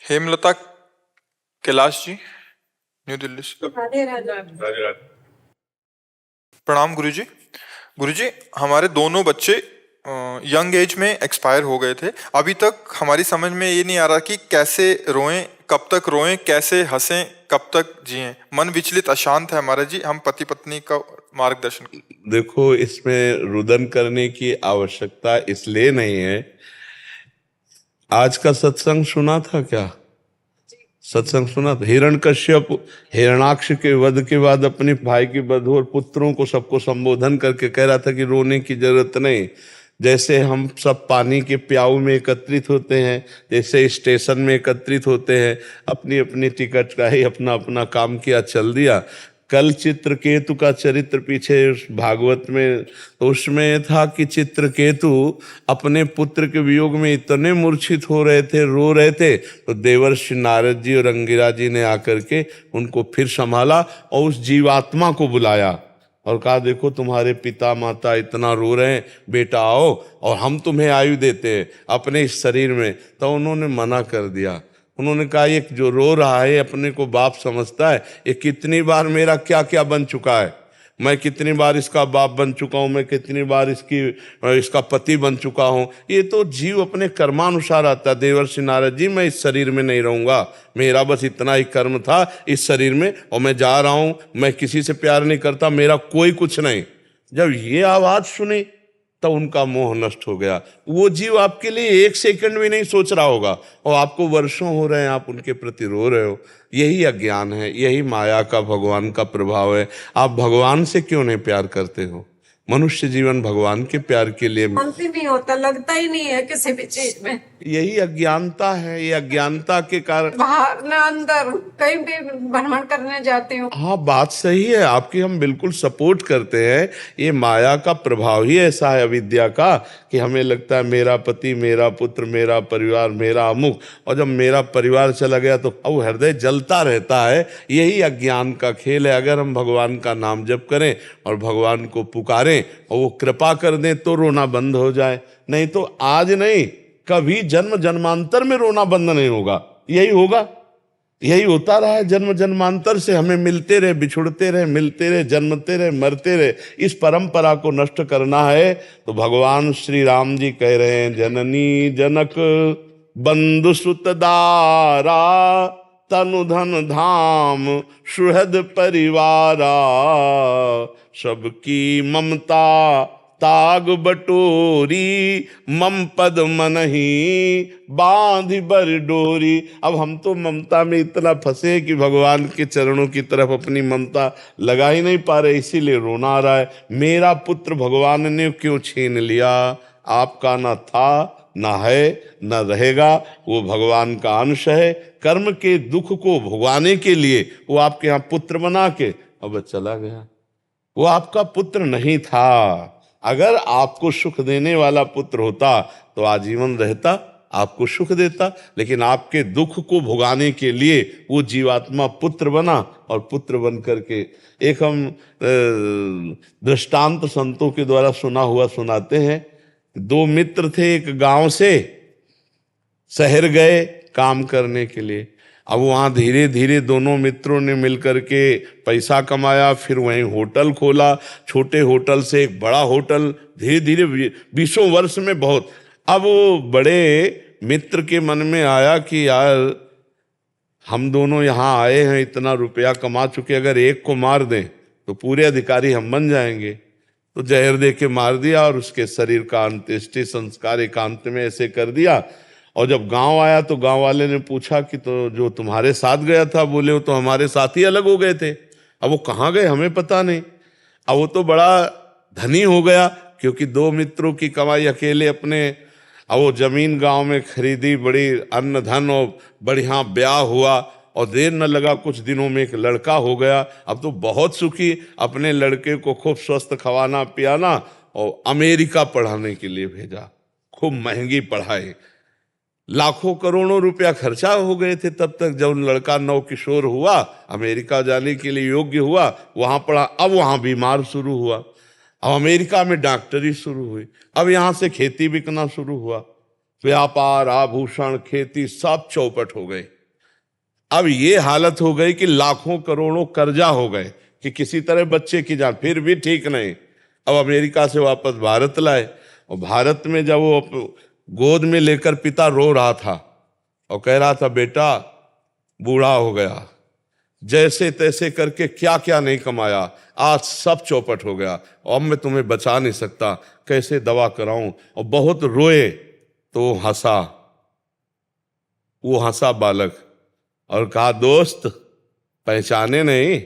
Hemlata Kailash ji, new Delhi से। राधे राधे। प्रणाम गुरुजी। गुरुजी, हमारे दोनों बच्चे यंग एज में एक्सपायर हो गए थे। अभी तक हमारी समझ में ये नहीं आ रहा कि कैसे रोएं, कब तक रोएं, कैसे हंसें, कब तक जिएं। मन विचलित अशांत है हमारा जी। हम पति पत्नी का मार्गदर्शन। देखो, इसमें रुदन करने की आवश्यकता इसलिए नहीं है। आज का सत्संग सुना था क्या? सत्संग सुना था। हिरण्यकश्यप हिरणाक्ष के वध के बाद अपने भाई के वध और पुत्रों को सबको संबोधन करके कह रहा था कि रोने की जरूरत नहीं। जैसे हम सब पानी के प्याऊ में एकत्रित होते हैं, जैसे स्टेशन में एकत्रित होते हैं, अपनी अपनी टिकट का ही अपना अपना काम किया, चल दिया। कल चित्रकेतु का चरित्र पीछे भागवत में, तो उसमें था कि चित्रकेतु अपने पुत्र के वियोग में इतने मूर्छित हो रहे थे, रो रहे थे, तो देवर्षि नारद जी और अंगिरा जी ने आकर के उनको फिर संभाला और उस जीवात्मा को बुलाया और कहा, देखो तुम्हारे पिता माता इतना रो रहे हैं, बेटा आओ और हम तुम्हें आयु देते हैं अपने इस शरीर में। तो उन्होंने मना कर दिया। उन्होंने कहा, ये जो रो रहा है अपने को बाप समझता है, ये कितनी बार मेरा क्या क्या बन चुका है, मैं कितनी बार इसका बाप बन चुका हूँ, मैं कितनी बार इसका पति बन चुका हूँ। ये तो जीव अपने कर्मानुसार आता है। देवर्षि नारद जी, मैं इस शरीर में नहीं रहूंगा, मेरा बस इतना ही कर्म था इस शरीर में और मैं जा रहा हूँ, मैं किसी से प्यार नहीं करता, मेरा कोई कुछ नहीं। जब ये आवाज सुनी तो उनका मोह नष्ट हो गया। वो जीव आपके लिए एक सेकंड भी नहीं सोच रहा होगा और आपको वर्षों हो रहे हैं आप उनके प्रति रो रहे हो। यही अज्ञान है, यही माया का भगवान का प्रभाव है। आप भगवान से क्यों नहीं प्यार करते हो? मनुष्य जीवन भगवान के प्यार के लिए शांति नहीं होता, लगता ही नहीं है किसी भी चीज में। यही अज्ञानता है। ये अज्ञानता के कारण बाहर न अंदर कहीं भी भ्रमण करने जाती हूँ। हाँ, बात सही है आपकी, हम बिल्कुल सपोर्ट करते हैं। ये माया का प्रभाव ही ऐसा है, अविद्या का, कि हमें लगता है मेरा पति, मेरा पुत्र, मेरा परिवार, मेरा अमुक, और जब मेरा परिवार चला गया तो अब हृदय जलता रहता है। यही अज्ञान का खेल है। अगर हम भगवान का नाम जप करें और भगवान को पुकारें और वो कृपा कर दें तो रोना बंद हो जाए। नहीं तो आज नहीं, कभी जन्म जन्मांतर में रोना बंद नहीं होगा। यही होगा, यही होता रहा है। जन्म जन्मांतर से हमें मिलते रहे, बिछुड़ते रहे, मिलते रहे, जन्मते रहे, मरते रहे। इस परंपरा को नष्ट करना है तो भगवान श्री राम जी कह रहे हैं, जननी जनक बंधु सुत दारा तनु धन धाम सुहृद परिवारा सबकी ममता ताग बटोरी मम पद मनहि बांध बर डोरी। अब हम तो ममता में इतना फंसे कि भगवान के चरणों की तरफ अपनी ममता लगा ही नहीं पा रहे, इसीलिए रोना आ रहा है। मेरा पुत्र भगवान ने क्यों छीन लिया? आपका ना था, ना है, ना रहेगा। वो भगवान का अंश है। कर्म के दुख को भुगवाने के लिए वो आपके यहाँ पुत्र बना के अब चला गया। वो आपका पुत्र नहीं था। अगर आपको सुख देने वाला पुत्र होता तो आजीवन रहता, आपको सुख देता। लेकिन आपके दुख को भुगाने के लिए वो जीवात्मा पुत्र बना और पुत्र बन करके एक हम दृष्टांत संतों के द्वारा सुना हुआ सुनाते हैं। दो मित्र थे, एक गांव से शहर गए काम करने के लिए। अब वहाँ धीरे धीरे दोनों मित्रों ने मिलकर के पैसा कमाया, फिर वहीं होटल खोला। छोटे होटल से एक बड़ा होटल, धीरे धीरे 20 वर्ष में बहुत। अब वो बड़े मित्र के मन में आया कि यार हम दोनों यहाँ आए हैं, इतना रुपया कमा चुके, अगर एक को मार दें तो पूरे अधिकारी हम बन जाएंगे। तो जहर दे के मार दिया और उसके शरीर का अंत्येष्टि संस्कार एकांत में ऐसे कर दिया। और जब गांव आया तो गांव वाले ने पूछा कि तो जो तुम्हारे साथ गया था, बोले वो तो हमारे साथ ही अलग हो गए थे। अब वो कहाँ गए हमें पता नहीं। अब वो तो बड़ा धनी हो गया क्योंकि दो मित्रों की कमाई अकेले अपने। अब वो जमीन गांव में खरीदी, बड़ी अन्न धन और बढ़िया ब्याह हुआ और देर न लगा कुछ दिनों में एक लड़का हो गया। अब तो बहुत सुखी, अपने लड़के को खूब स्वस्थ खवाना पियाना और अमेरिका पढ़ाने के लिए भेजा। खूब महंगी पढ़ाई, लाखों करोड़ों रुपया खर्चा हो गए थे तब तक। जब लड़का नव किशोर हुआ, अमेरिका जाने के लिए योग्य हुआ, वहां पढ़ा। अब वहां बीमार शुरू हुआ, अब अमेरिका में डॉक्टरी शुरू हुई, अब यहाँ से खेती बिकना शुरू हुआ। व्यापार, आभूषण, खेती सब चौपट हो गए। अब ये हालत हो गई कि लाखों करोड़ों कर्जा हो गए कि किसी तरह बच्चे की जान, फिर भी ठीक नहीं। अब अमेरिका से वापस भारत लाए, और भारत में जब वो गोद में लेकर पिता रो रहा था और कह रहा था बेटा बूढ़ा हो गया, जैसे तैसे करके क्या क्या नहीं कमाया, आज सब चौपट हो गया, अब मैं तुम्हें बचा नहीं सकता, कैसे दवा कराऊं। और बहुत रोए तो वो हंसा बालक और कहा दोस्त पहचाने नहीं,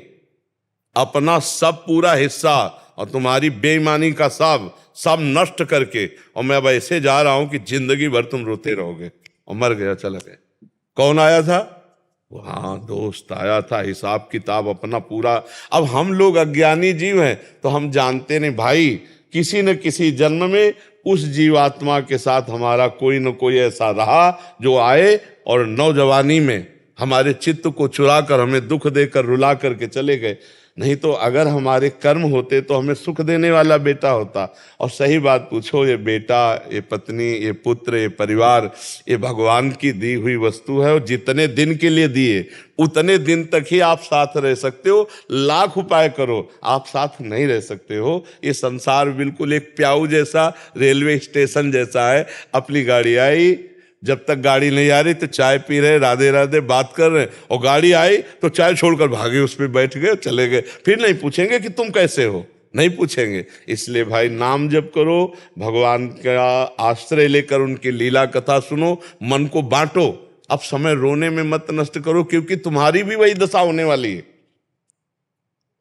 अपना सब पूरा हिस्सा और तुम्हारी बेईमानी का सब नष्ट करके, और मैं अब ऐसे जा रहा हूं कि जिंदगी भर तुम रोते रहोगे। और मर गया, चला गया। कौन आया था? हाँ, दोस्त आया था, हिसाब किताब अपना पूरा। अब हम लोग अज्ञानी जीव हैं तो हम जानते नहीं भाई, किसी न किसी जन्म में उस जीवात्मा के साथ हमारा कोई न कोई ऐसा रहा जो आए और नौजवानी में हमारे चित्त को चुरा कर हमें दुख देकर रुला करके चले गए। नहीं तो अगर हमारे कर्म होते तो हमें सुख देने वाला बेटा होता। और सही बात पूछो, ये बेटा, ये पत्नी, ये पुत्र, ये परिवार, ये भगवान की दी हुई वस्तु है, और जितने दिन के लिए दिए उतने दिन तक ही आप साथ रह सकते हो। लाख उपाय करो, आप साथ नहीं रह सकते हो। ये संसार बिल्कुल एक प्याऊ जैसा, रेलवे स्टेशन जैसा है। अपनी गाड़ी आई, जब तक गाड़ी नहीं आ रही तो चाय पी रहे, राधे राधे बात कर रहे, और गाड़ी आई तो चाय छोड़कर भागे, उस पर बैठ गए, चले गए। फिर नहीं पूछेंगे कि तुम कैसे हो, नहीं पूछेंगे। इसलिए भाई नाम जप करो, भगवान का आश्रय लेकर उनकी लीला कथा सुनो, मन को बांटो। अब समय रोने में मत नष्ट करो, क्योंकि तुम्हारी भी वही दशा होने वाली है।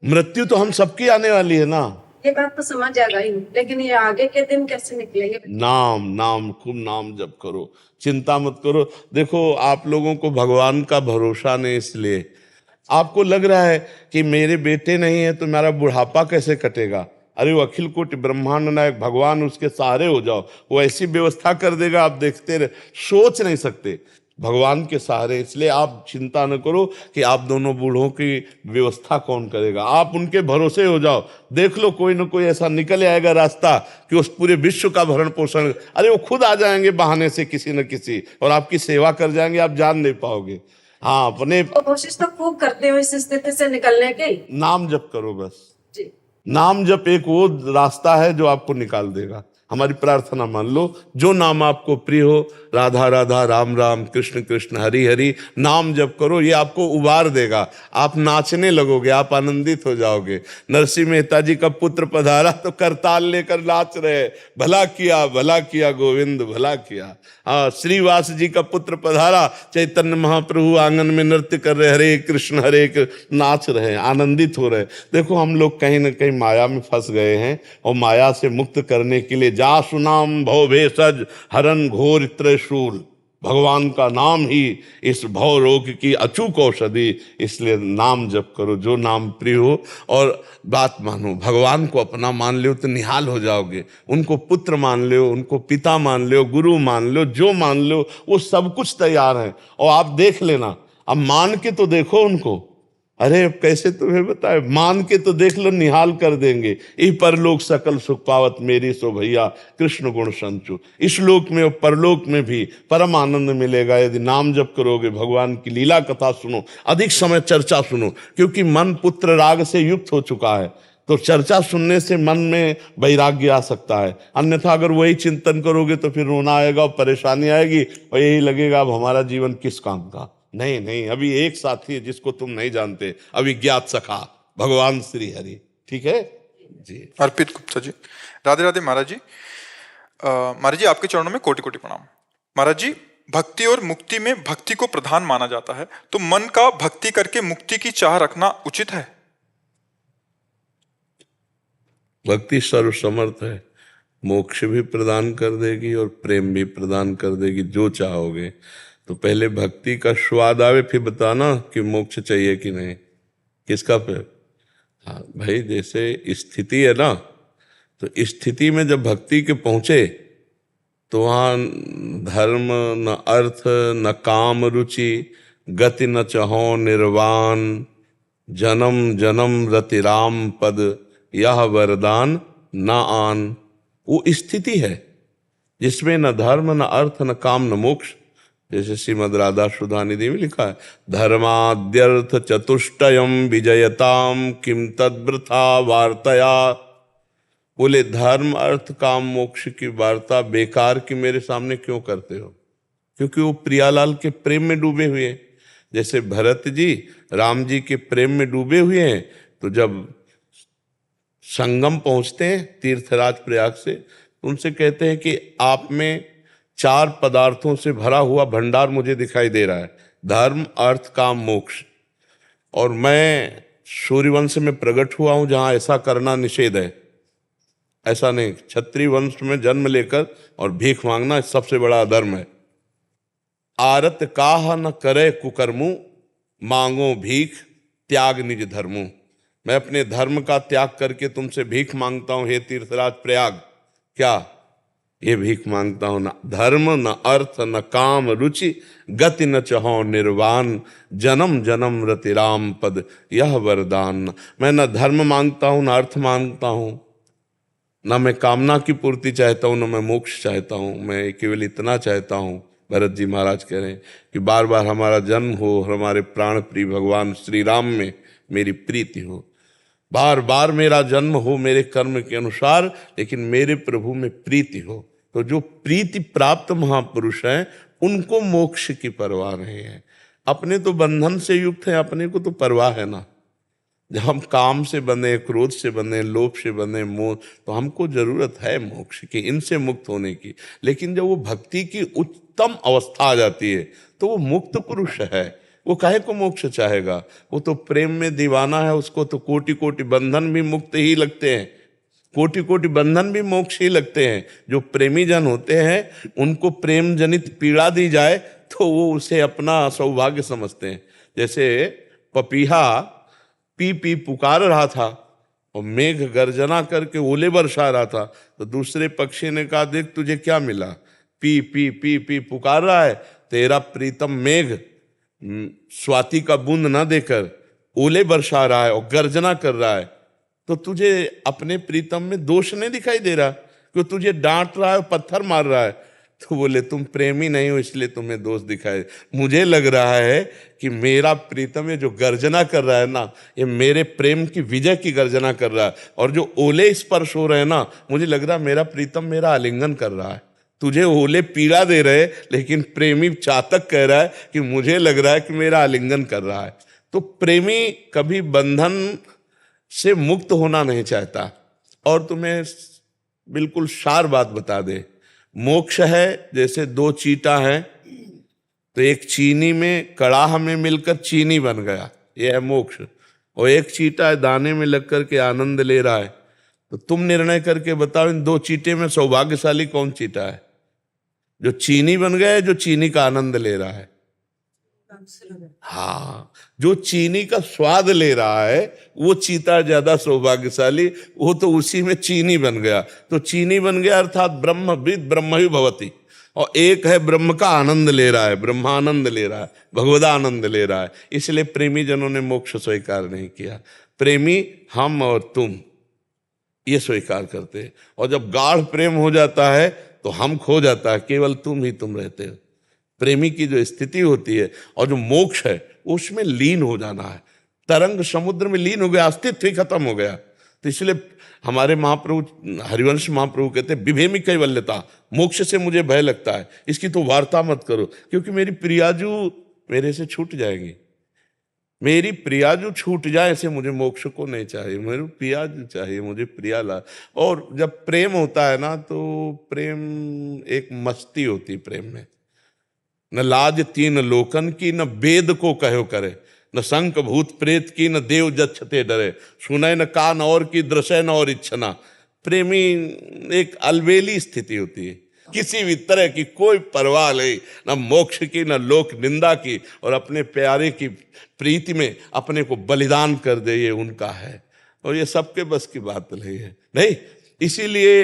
मृत्यु तो हम सबकी आने वाली है ना। ये बात तो समझ आ गई, लेकिन ये आगे के दिन कैसे निकलेंगे? नाम खूब नाम जप करो, चिंता मत करो। देखो आप लोगों को भगवान का भरोसा नहीं, इसलिए आपको लग रहा है कि मेरे बेटे नहीं है तो मेरा बुढ़ापा कैसे कटेगा। अरे वो अखिल कोटि ब्रह्मांड नायक भगवान, उसके सहारे हो जाओ, वो ऐसी व्यवस्था कर देगा, आप देखते रहे, सोच नहीं सकते भगवान के सहारे। इसलिए आप चिंता न करो कि आप दोनों बूढ़ों की व्यवस्था कौन करेगा, आप उनके भरोसे हो जाओ। देख लो कोई न कोई ऐसा निकल आएगा रास्ता कि उस पूरे विश्व का भरण पोषण, अरे वो खुद आ जाएंगे बहाने से किसी न किसी, और आपकी सेवा कर जाएंगे, आप जान नहीं पाओगे। हाँ, अपने कोशिश तो खूब करते हो इस स्थिति से निकलने की। नाम जप करो बस जी। नाम जप एक वो रास्ता है जो आपको निकाल देगा। हमारी प्रार्थना मान लो, जो नाम आपको प्रिय हो, राधा राधा, राम राम, कृष्ण कृष्ण, हरि हरि, नाम जप करो, ये आपको उबार देगा। आप नाचने लगोगे, आप आनंदित हो जाओगे। नरसिंह मेहता जी का पुत्र पधारा तो करताल लेकर नाच रहे, भला किया गोविंद, भला किया। हाँ, श्रीवास जी का पुत्र पधारा, चैतन्य महाप्रभु आंगन में नृत्य कर रहे, हरे कृष्ण हरे कृष्ण, नाच रहे, आनंदित हो रहे। देखो हम लोग कहीं ना कहीं माया में फंस गए हैं, और माया से मुक्त करने के लिए जा सुनाम भव भेषज हरन घोर त्रिशूल, भगवान का नाम ही इस भव रोग की अचूक औषधि। इसलिए नाम जप करो, जो नाम प्रिय हो, और बात मानो, भगवान को अपना मान लो तो निहाल हो जाओगे। उनको पुत्र मान लो, उनको पिता मान लो, गुरु मान लो, जो मान लो, वो सब कुछ तैयार है। और आप देख लेना, अब मान के तो देखो उनको। अरे अब कैसे तुम्हें बताए, मान के तो देख लो, निहाल कर देंगे। ई परलोक सकल सुख पावत मेरी सो भैया, कृष्ण गुण संचु। इस लोक में और परलोक में भी परम आनंद मिलेगा यदि नाम जप करोगे, भगवान की लीला कथा सुनो, अधिक समय चर्चा सुनो, क्योंकि मन पुत्र राग से युक्त हो चुका है। तो चर्चा सुनने से मन में वैराग्य आ सकता है, अन्यथा अगर वही चिंतन करोगे तो फिर रोना आएगा और परेशानी आएगी, और यही लगेगा अब हमारा जीवन किस काम का। नहीं, अभी एक साथी है जिसको तुम नहीं जानते, अविज्ञात सखा, भगवान श्री हरि। ठीक है जी। अर्पित गुप्ता जी, राधे राधे महाराज जी। महाराज जी आपके चरणों में कोटि कोटि प्रणाम। महाराज जी, भक्ति और मुक्ति में भक्ति को प्रधान माना जाता है, तो मन का भक्ति करके मुक्ति की चाह रखना उचित है? भक्ति सर्वसमर्थ है, मोक्ष भी प्रदान कर देगी और प्रेम भी प्रदान कर देगी, जो चाहोगे। तो पहले भक्ति का स्वाद आवे, फिर बताना कि मोक्ष चाहिए कि नहीं, किसका पे। हाँ भाई, जैसे स्थिति है ना, तो स्थिति में जब भक्ति के पहुंचे तो वहाँ धर्म न अर्थ न काम रुचि, गति न चहो निर्वाण, जन्म जन्म रति राम पद, यह वरदान न आन। वो स्थिति है जिसमें न धर्म न अर्थ न काम न मोक्ष, जैसे श्रीमद् राधा सुधानिधि में लिखा है, धर्माद्यर्थ चतुष्टयम विजयताम किम तद्वृथा वार्तया। बोले धर्म अर्थ काम मोक्ष की वार्ता बेकार की मेरे सामने क्यों करते हो? क्योंकि वो प्रियालाल के प्रेम में डूबे हुए हैं। जैसे भरत जी राम जी के प्रेम में डूबे हुए हैं, तो जब संगम पहुंचते हैं तीर्थराज प्रयाग से, तो उनसे कहते हैं कि आप में 4 पदार्थों से भरा हुआ भंडार मुझे दिखाई दे रहा है, धर्म अर्थ काम मोक्ष, और मैं सूर्यवंश में प्रकट हुआ हूं जहां ऐसा करना निषेध है। ऐसा नहीं, क्षत्रिय वंश में जन्म लेकर और भीख मांगना सबसे बड़ा अधर्म है। आरत काह न करे कुकर्मु, मांगो भीख त्याग निज धर्मु। मैं अपने धर्म का त्याग करके तुमसे भीख मांगता हूं हे तीर्थराज प्रयाग। क्या ये भीख मांगता हूं? न धर्म न अर्थ न काम रुचि, गति न चहो निर्वाण, जन्म जन्म रति राम पद यह वरदान। मैं न धर्म मांगता हूं, न अर्थ मांगता हूं, ना मैं कामना की पूर्ति चाहता हूँ, ना मैं मोक्ष चाहता हूँ। मैं केवल इतना चाहता हूँ, भरत जी महाराज कह रहे हैं, कि बार बार हमारा जन्म हो, हमारे प्राण प्रिय भगवान श्री राम में मेरी प्रीति हो, बार बार मेरा जन्म हो मेरे कर्म के अनुसार, लेकिन मेरे प्रभु में प्रीति हो। तो जो प्रीति प्राप्त महापुरुष हैं उनको मोक्ष की परवाह नहीं है। अपने तो बंधन से युक्त हैं, अपने को तो परवाह है ना। जब हम काम से बने, क्रोध से बने, लोभ से बने, मोह, तो हमको जरूरत है मोक्ष की, इनसे मुक्त होने की। लेकिन जब वो भक्ति की उच्चतम अवस्था आ जाती है तो वो मुक्त पुरुष है। वो काहे को मोक्ष चाहेगा? वो तो प्रेम में दीवाना है, उसको तो कोटि कोटि बंधन भी मुक्त ही लगते हैं, कोटि कोटि बंधन भी मोक्ष ही लगते हैं। जो प्रेमी जन होते हैं उनको प्रेम जनित पीड़ा दी जाए तो वो उसे अपना सौभाग्य समझते हैं। जैसे पपीहा पी पी पुकार रहा था और मेघ गर्जना करके ओले बरसा रहा था, तो दूसरे पक्षी ने कहा, देख तुझे क्या मिला, पी पी पी पी पुकार रहा है, तेरा प्रीतम मेघ स्वाति का बूंद ना देकर ओले बरसा रहा है और गर्जना कर रहा है, तो तुझे अपने प्रीतम में दोष नहीं दिखाई दे रहा, क्यों तुझे डांट रहा है, पत्थर मार रहा है? तो बोले तुम प्रेमी नहीं हो इसलिए तुम्हें दोष दिखाए। मुझे लग रहा है कि मेरा प्रीतम ये जो गर्जना कर रहा है ना, ये मेरे प्रेम की विजय की गर्जना कर रहा है, और जो ओले स्पर्श हो रहे हैं ना, मुझे लग रहा है मेरा प्रीतम मेरा आलिंगन कर रहा है। तुझे ओले पीड़ा दे रहे, लेकिन प्रेमी चातक कह रहा है कि मुझे लग रहा है कि मेरा आलिंगन कर रहा है। तो प्रेमी कभी बंधन से मुक्त होना नहीं चाहता। और तुम्हें बिल्कुल सार बात बता दे, मोक्ष है जैसे 2 चींटा हैं, तो एक चीनी में कड़ाह में मिलकर चीनी बन गया, ये है मोक्ष। और एक चींटा दाने में लग करके आनंद ले रहा है। तो तुम निर्णय करके बताओ, इन 2 चींटे में सौभाग्यशाली कौन चींटा है? जो चीनी बन गया है, जो चीनी का आनंद ले रहा है। हाँ, जो चीनी का स्वाद ले रहा है वो चीता ज्यादा सौभाग्यशाली, वो तो उसी में चीनी बन गया। तो चीनी बन गया अर्थात ब्रह्मविद ब्रह्म ही भवति, और एक है ब्रह्म का आनंद ले रहा है, ब्रह्मानंद ले रहा है, भगवदानंद ले रहा है। इसलिए प्रेमी जनों ने मोक्ष स्वीकार नहीं किया। प्रेमी हम और तुम ये स्वीकार करते हैं, और जब गाढ़ प्रेम हो जाता है तो हम खो जाता है, केवल तुम ही तुम रहते हो। प्रेमी की जो स्थिति होती है और जो मोक्ष है उसमें लीन हो जाना है। तरंग समुद्र में लीन हो गया, अस्तित्व ही खत्म हो गया। तो इसलिए हमारे महाप्रभु हरिवंश महाप्रभु कहते हैं, विभेमी कैवल्यता, मोक्ष से मुझे भय लगता है, इसकी तो वार्ता मत करो, क्योंकि मेरी प्रियाजू मेरे से छूट जाएगी। मेरी प्रियाजू छूट जाए ऐसे मुझे मोक्ष को नहीं चाहिए, मेरे प्रियाजू चाहिए, मुझे प्रियाला। और जब प्रेम होता है ना, तो प्रेम एक मस्ती होती है प्रेम में। न लाज तीन लोकन की, न वेद को कहो करे, न शंख भूत प्रेत की, न देव जच्छते डरे, सुनय न कान और की, दृश्य न और इच्छना। प्रेमी एक अलबेली स्थिति होती है, किसी भी तरह की कोई परवाह नहीं, न मोक्ष की न लोक निंदा की, और अपने प्यारे की प्रीति में अपने को बलिदान कर दे, ये उनका है। और ये सबके बस की बात नहीं है, नहीं। इसीलिए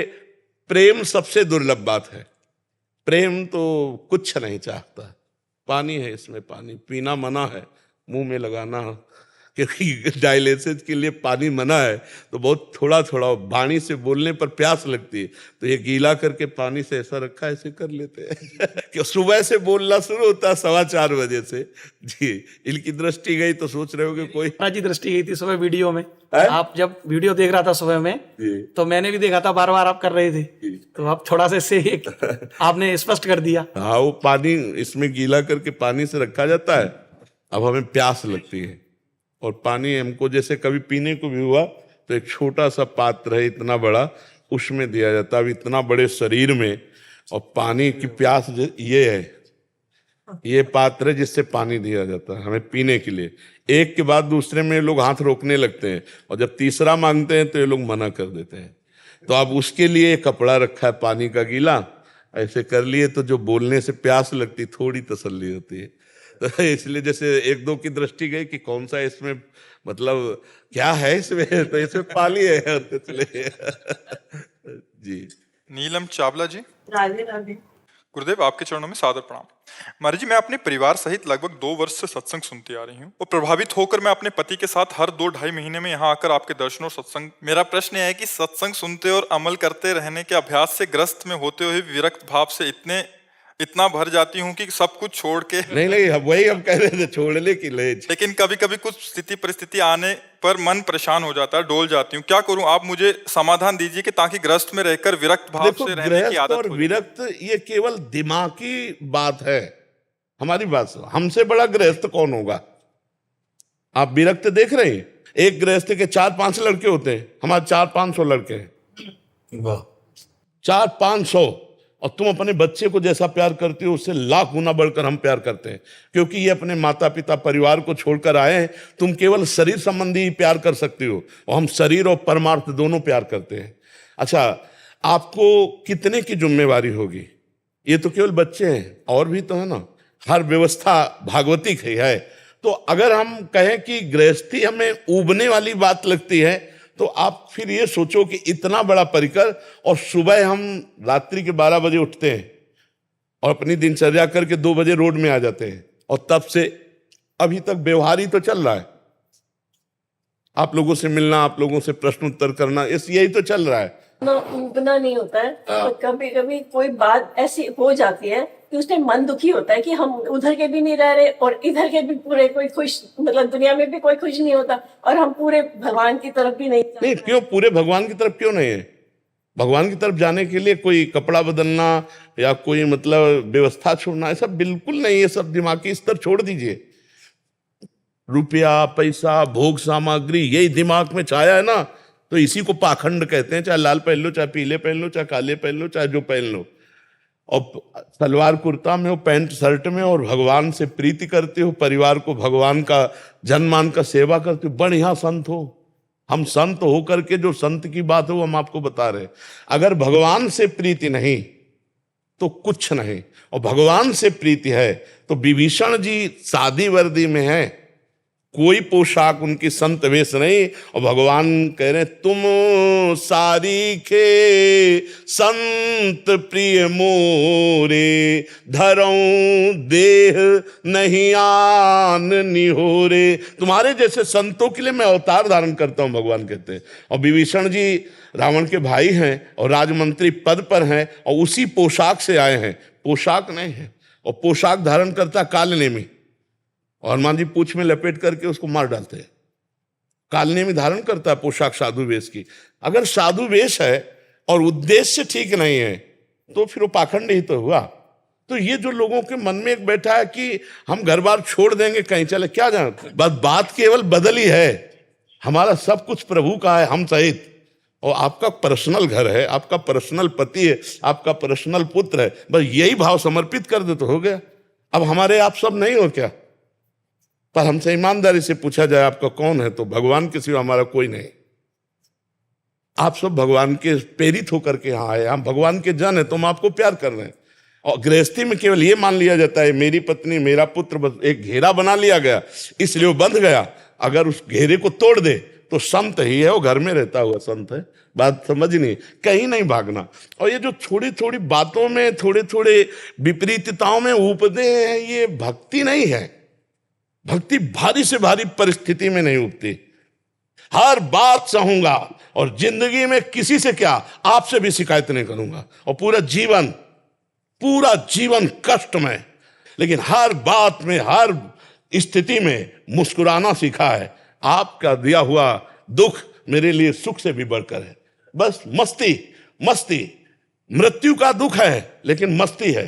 प्रेम सबसे दुर्लभ बात है। प्रेम तो कुछ नहीं चाहता, पानी है इसमें, पानी पीना मना है, मुंह में लगाना क्योंकि डायलिसिस के लिए पानी मना है, तो बहुत थोड़ा थोड़ा वाणी से बोलने पर प्यास लगती है, तो ये गीला करके पानी से ऐसा रखा, ऐसे कर लेते हैं कि सुबह से बोलना शुरू होता है 4:15 बजे से। जी, इनकी दृष्टि गई तो सोच रहे हो कि कोई जी दृष्टि गई थी सुबह वीडियो में। आप जब वीडियो देख रहा था सुबह में, तो मैंने भी देखा था, बार बार आप कर रहे थे, तो आप थोड़ा सा इससे आपने स्पष्ट कर दिया। हाँ, वो पानी इसमें गीला करके पानी से रखा जाता है। अब हमें प्यास लगती है और पानी हमको जैसे कभी पीने को भी हुआ तो एक छोटा सा पात्र है इतना बड़ा, उसमें दिया जाता है। अब इतना बड़े शरीर में और पानी की प्यास ये है, ये पात्र है जिससे पानी दिया जाता है हमें पीने के लिए। एक के बाद दूसरे में लोग हाथ रोकने लगते हैं और जब तीसरा मांगते हैं तो ये लोग मना कर देते हैं। तो अब उसके लिए कपड़ा रखा है पानी का गीला, ऐसे कर लिए तो जो बोलने से प्यास लगती थोड़ी तसल्ली होती है। तो इसलिए जैसे एक दो की दृष्टि गई कि कौन सा इसमें मतलब क्या है इसमें, तो इसमें पाली है तो चले जी। नीलम चावला जी, राधे राधे। गुरुदेव आपके चरणों में सादर प्रणाम। महाराज जी, मैं अपने परिवार सहित लगभग 2 वर्ष से सत्संग सुनती आ रही हूँ और प्रभावित होकर मैं अपने पति के साथ हर 2-2.5 महीने में यहाँ आकर आपके दर्शन और सत्संग। मेरा प्रश्न है कि सत्संग सुनते और अमल करते रहने के अभ्यास से ग्रस्त में होते हुए विरक्त भाव से इतना भर जाती हूँ कि सब कुछ छोड़ के नहीं वही हम कह रहे थे, छोड़ने की लेज। लेकिन कभी कभी कुछ स्थिति परिस्थिति आने पर मन परेशान हो जाता है, डोल जाती हूँ। क्या करूँ, आप मुझे समाधान दीजिए कि ताकि ग्रस्त में रहकर विरक्त भाव से रहने की आदत और विरक्त ये केवल दिमाग की बात है, हमारी बात सुनो। हमसे बड़ा गृहस्थ कौन होगा? आप विरक्त देख रहे हैं, एक गृहस्थ के 4-5 लड़के होते हैं, हमारे 400-500 लड़के हैं, 400-500। और तुम अपने बच्चे को जैसा प्यार करते हो उससे लाख गुना बढ़कर हम प्यार करते हैं, क्योंकि ये अपने माता पिता परिवार को छोड़कर आए हैं। तुम केवल शरीर संबंधी ही प्यार कर सकते हो और हम शरीर और परमार्थ दोनों प्यार करते हैं। अच्छा, आपको कितने की जिम्मेवारी होगी? ये तो केवल बच्चे हैं, और भी तो है ना, हर व्यवस्था भागवतिक है। तो अगर हम कहें कि गृहस्थी हमें ऊबने वाली बात लगती है, तो आप फिर ये सोचो कि इतना बड़ा परिकर, और सुबह हम रात्रि के 12 बजे उठते हैं और अपनी दिनचर्या करके 2 बजे रोड में आ जाते हैं, और तब से अभी तक व्यवहार ही तो चल रहा है। आप लोगों से मिलना, आप लोगों से प्रश्न उत्तर करना, यही तो चल रहा है। उगना नहीं होता है, और कभी कभी कोई बात ऐसी हो जाती है कि उसमें मन दुखी होता है कि हम उधर के भी नहीं रह रहे और इधर के भी पूरे कोई खुश, मतलब दुनिया में भी कोई खुश नहीं होता, और हम पूरे भगवान की तरफ भी नहीं। क्यों पूरे भगवान की तरफ क्यों नहीं है? भगवान की तरफ जाने के लिए कोई कपड़ा बदलना या कोई मतलब व्यवस्था छोड़ना, ऐसा बिल्कुल नहीं। ये सब दिमागी स्तर छोड़ दीजिए। रुपया, पैसा, भोग सामग्री, यही दिमाग में छाया है ना, तो इसी को पाखंड कहते हैं। चाहे लाल पहन लो, चाहे पीले पहन लो, चाहे काले पहन लो, चाहे जो पहन लो, और सलवार कुर्ता में हो, पैंट शर्ट में, और भगवान से प्रीति करते हो, परिवार को भगवान का जनमान का सेवा करते हो, बढ़िया संत हो। हम संत हो करके जो संत की बात हो हम आपको बता रहे। अगर भगवान से प्रीति नहीं तो कुछ नहीं, और भगवान से प्रीति है तो विभीषण जी सादी वर्दी में है, कोई पोशाक उनकी संत वेश नहीं, और भगवान कह रहे तुम सारी के संत प्रिय मोरे, धरऊं देह नहीं आन निहोरे। तुम्हारे जैसे संतों के लिए मैं अवतार धारण करता हूं, भगवान कहते हैं। और विभीषण जी रावण के भाई हैं और राजमंत्री पद पर हैं, और उसी पोशाक से आए हैं, पोशाक नहीं है। और पोशाक धारण करता कालनेमी, और हनुमान जी पूंछ में लपेट करके उसको मार डालते हैं। कालने में धारण करता है पोशाक साधु वेश की। अगर साधु वेश है और उद्देश्य ठीक नहीं है तो फिर वो पाखंड ही तो हुआ। तो ये जो लोगों के मन में एक बैठा है कि हम घर बार छोड़ देंगे कहीं चले, क्या जानते, बस बात केवल बदली है। हमारा सब कुछ प्रभु का है, हम सहित, और आपका पर्सनल घर है, आपका पर्सनल पति है, आपका पर्सनल पुत्र है। बस यही भाव समर्पित कर दे तो हो गया। अब हमारे आप सब नहीं हो क्या? पर हमसे ईमानदारी से पूछा जाए आपका कौन है, तो भगवान के सिवा हमारा कोई नहीं। आप सब भगवान के प्रेरित होकर के यहाँ आए, हम भगवान के जन है, तो हम आपको प्यार कर रहे हैं। और गृहस्थी में केवल ये मान लिया जाता है मेरी पत्नी मेरा पुत्र, बस एक घेरा बना लिया गया इसलिए वो बंध गया। अगर उस घेरे को तोड़ दे तो संत ही है, वो घर में रहता हुआ संत है। बात समझनी, कहीं नहीं भागना। और ये जो थोड़ी थोड़ी बातों में, थोड़े थोड़े विपरीतताओं में उपदे हैं, ये भक्ति नहीं है। भक्ति भारी से भारी परिस्थिति में नहीं उठती। हर बात सहूंगा और जिंदगी में किसी से क्या, आपसे भी शिकायत नहीं करूंगा, और पूरा जीवन कष्ट में, लेकिन हर बात में, हर स्थिति में मुस्कुराना सीखा है। आपका दिया हुआ दुख मेरे लिए सुख से भी बढ़कर है। बस मस्ती मृत्यु का दुख है, लेकिन मस्ती है।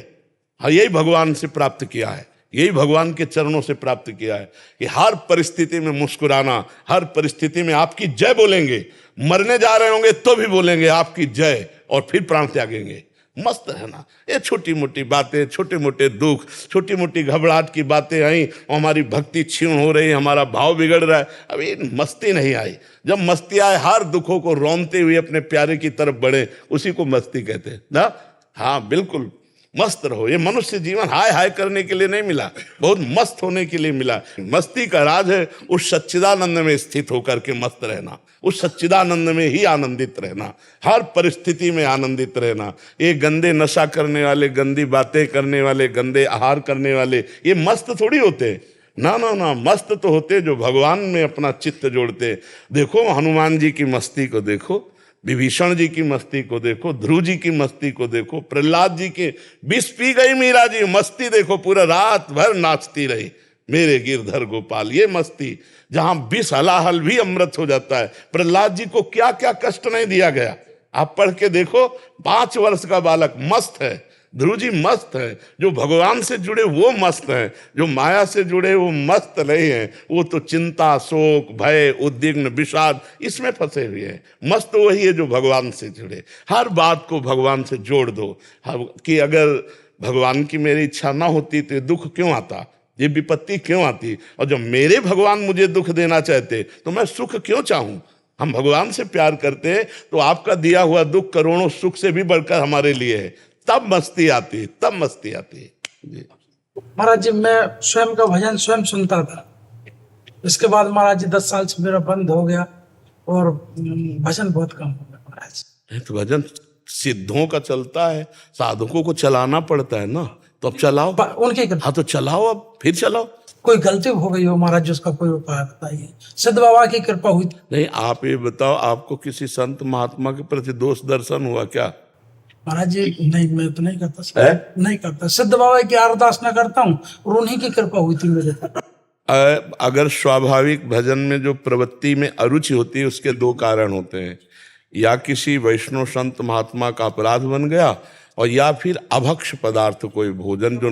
हाँ, यही भगवान से प्राप्त किया है, यही भगवान के चरणों से प्राप्त किया है कि हर परिस्थिति में मुस्कुराना, हर परिस्थिति में आपकी जय बोलेंगे। मरने जा रहे होंगे तो भी बोलेंगे आपकी जय, और फिर प्राण त्यागेंगे। मस्त रहना। ये छोटी मोटी बातें, छोटे मोटे दुख, छोटी मोटी घबराहट की बातें आई, हमारी भक्ति क्षीण हो रही, हमारा भाव बिगड़ रहा है। अब ये मस्ती नहीं आई। जब मस्ती आए, हर दुखों को रौंदते हुए अपने प्यारे की तरफ बढ़े, उसी को मस्ती कहते हैं ना। हाँ, बिल्कुल मस्त रहो। ये मनुष्य जीवन हाय हाय करने के लिए नहीं मिला, बहुत मस्त होने के लिए मिला। मस्ती का राज है उस सच्चिदानंद में स्थित होकर के मस्त रहना, उस सच्चिदानंद में ही आनंदित रहना, हर परिस्थिति में आनंदित रहना। ये गंदे नशा करने वाले, गंदी बातें करने वाले, गंदे आहार करने वाले, ये मस्त थोड़ी होते। ना, मस्त तो होते जो भगवान में अपना चित्त जोड़ते। देखो हनुमान जी की मस्ती को देखो, विभीषण जी की मस्ती को देखो, ध्रुव जी की मस्ती को देखो, प्रहलाद जी के विष पी गई मीरा जी, मस्ती देखो, पूरा रात भर नाचती रही मेरे गिरधर गोपाल। ये मस्ती जहां विष हलाहल भी अमृत हो जाता है। प्रहलाद जी को क्या क्या कष्ट नहीं दिया गया, आप पढ़ के देखो। 5 वर्ष का बालक मस्त है, ध्रुव जी मस्त है। जो भगवान से जुड़े वो मस्त हैं, जो माया से जुड़े वो मस्त नहीं हैं। वो तो चिंता, शोक, भय, उद्विग्न, विषाद, इसमें फंसे हुए हैं। मस्त वही है जो भगवान से जुड़े। हर बात को भगवान से जोड़ दो कि अगर भगवान की मेरी इच्छा ना होती तो दुख क्यों आता, ये विपत्ति क्यों आती, और जब मेरे भगवान मुझे दुख देना चाहते तो मैं सुख क्यों चाहूं। हम भगवान से प्यार करते हैं तो आपका दिया हुआ दुख करोड़ों सुख से भी बढ़कर हमारे लिए है। तब मस्ती आती है जी। महाराज जी, मैं स्वयं का भजन स्वयं सुनता था। इसके बाद महाराज जी 10 साल से मेरा बंद हो गया और भजन बहुत कम हो गया महाराज। तो भजन सिद्धों का चलता है, साधकों को चलाना पड़ता है ना, तो अब चलाओ। उनकी हाँ तो चलाओ, अब फिर चलाओ। कोई गलती हो गई हो महाराज जी, उसका कोई उपाय बताइए। सिद्ध बाबा की कृपा हुई। नहीं, आप ये बताओ, आपको किसी संत महात्मा के प्रति दोष दर्शन हुआ क्या? महाराज जी नहीं, मैं तो नहीं करता, नहीं करता। सिद्ध बाबा की अरदास न करता हूँ और उन्हीं की कृपा हुई थी मेरे पर। अगर स्वाभाविक भजन में जो प्रवृत्ति में अरुचि होती है, उसके 2 कारण होते हैं। या किसी वैष्णव संत महात्मा का अपराध बन गया, और या फिर अभक्ष पदार्थ कोई भोजन जो,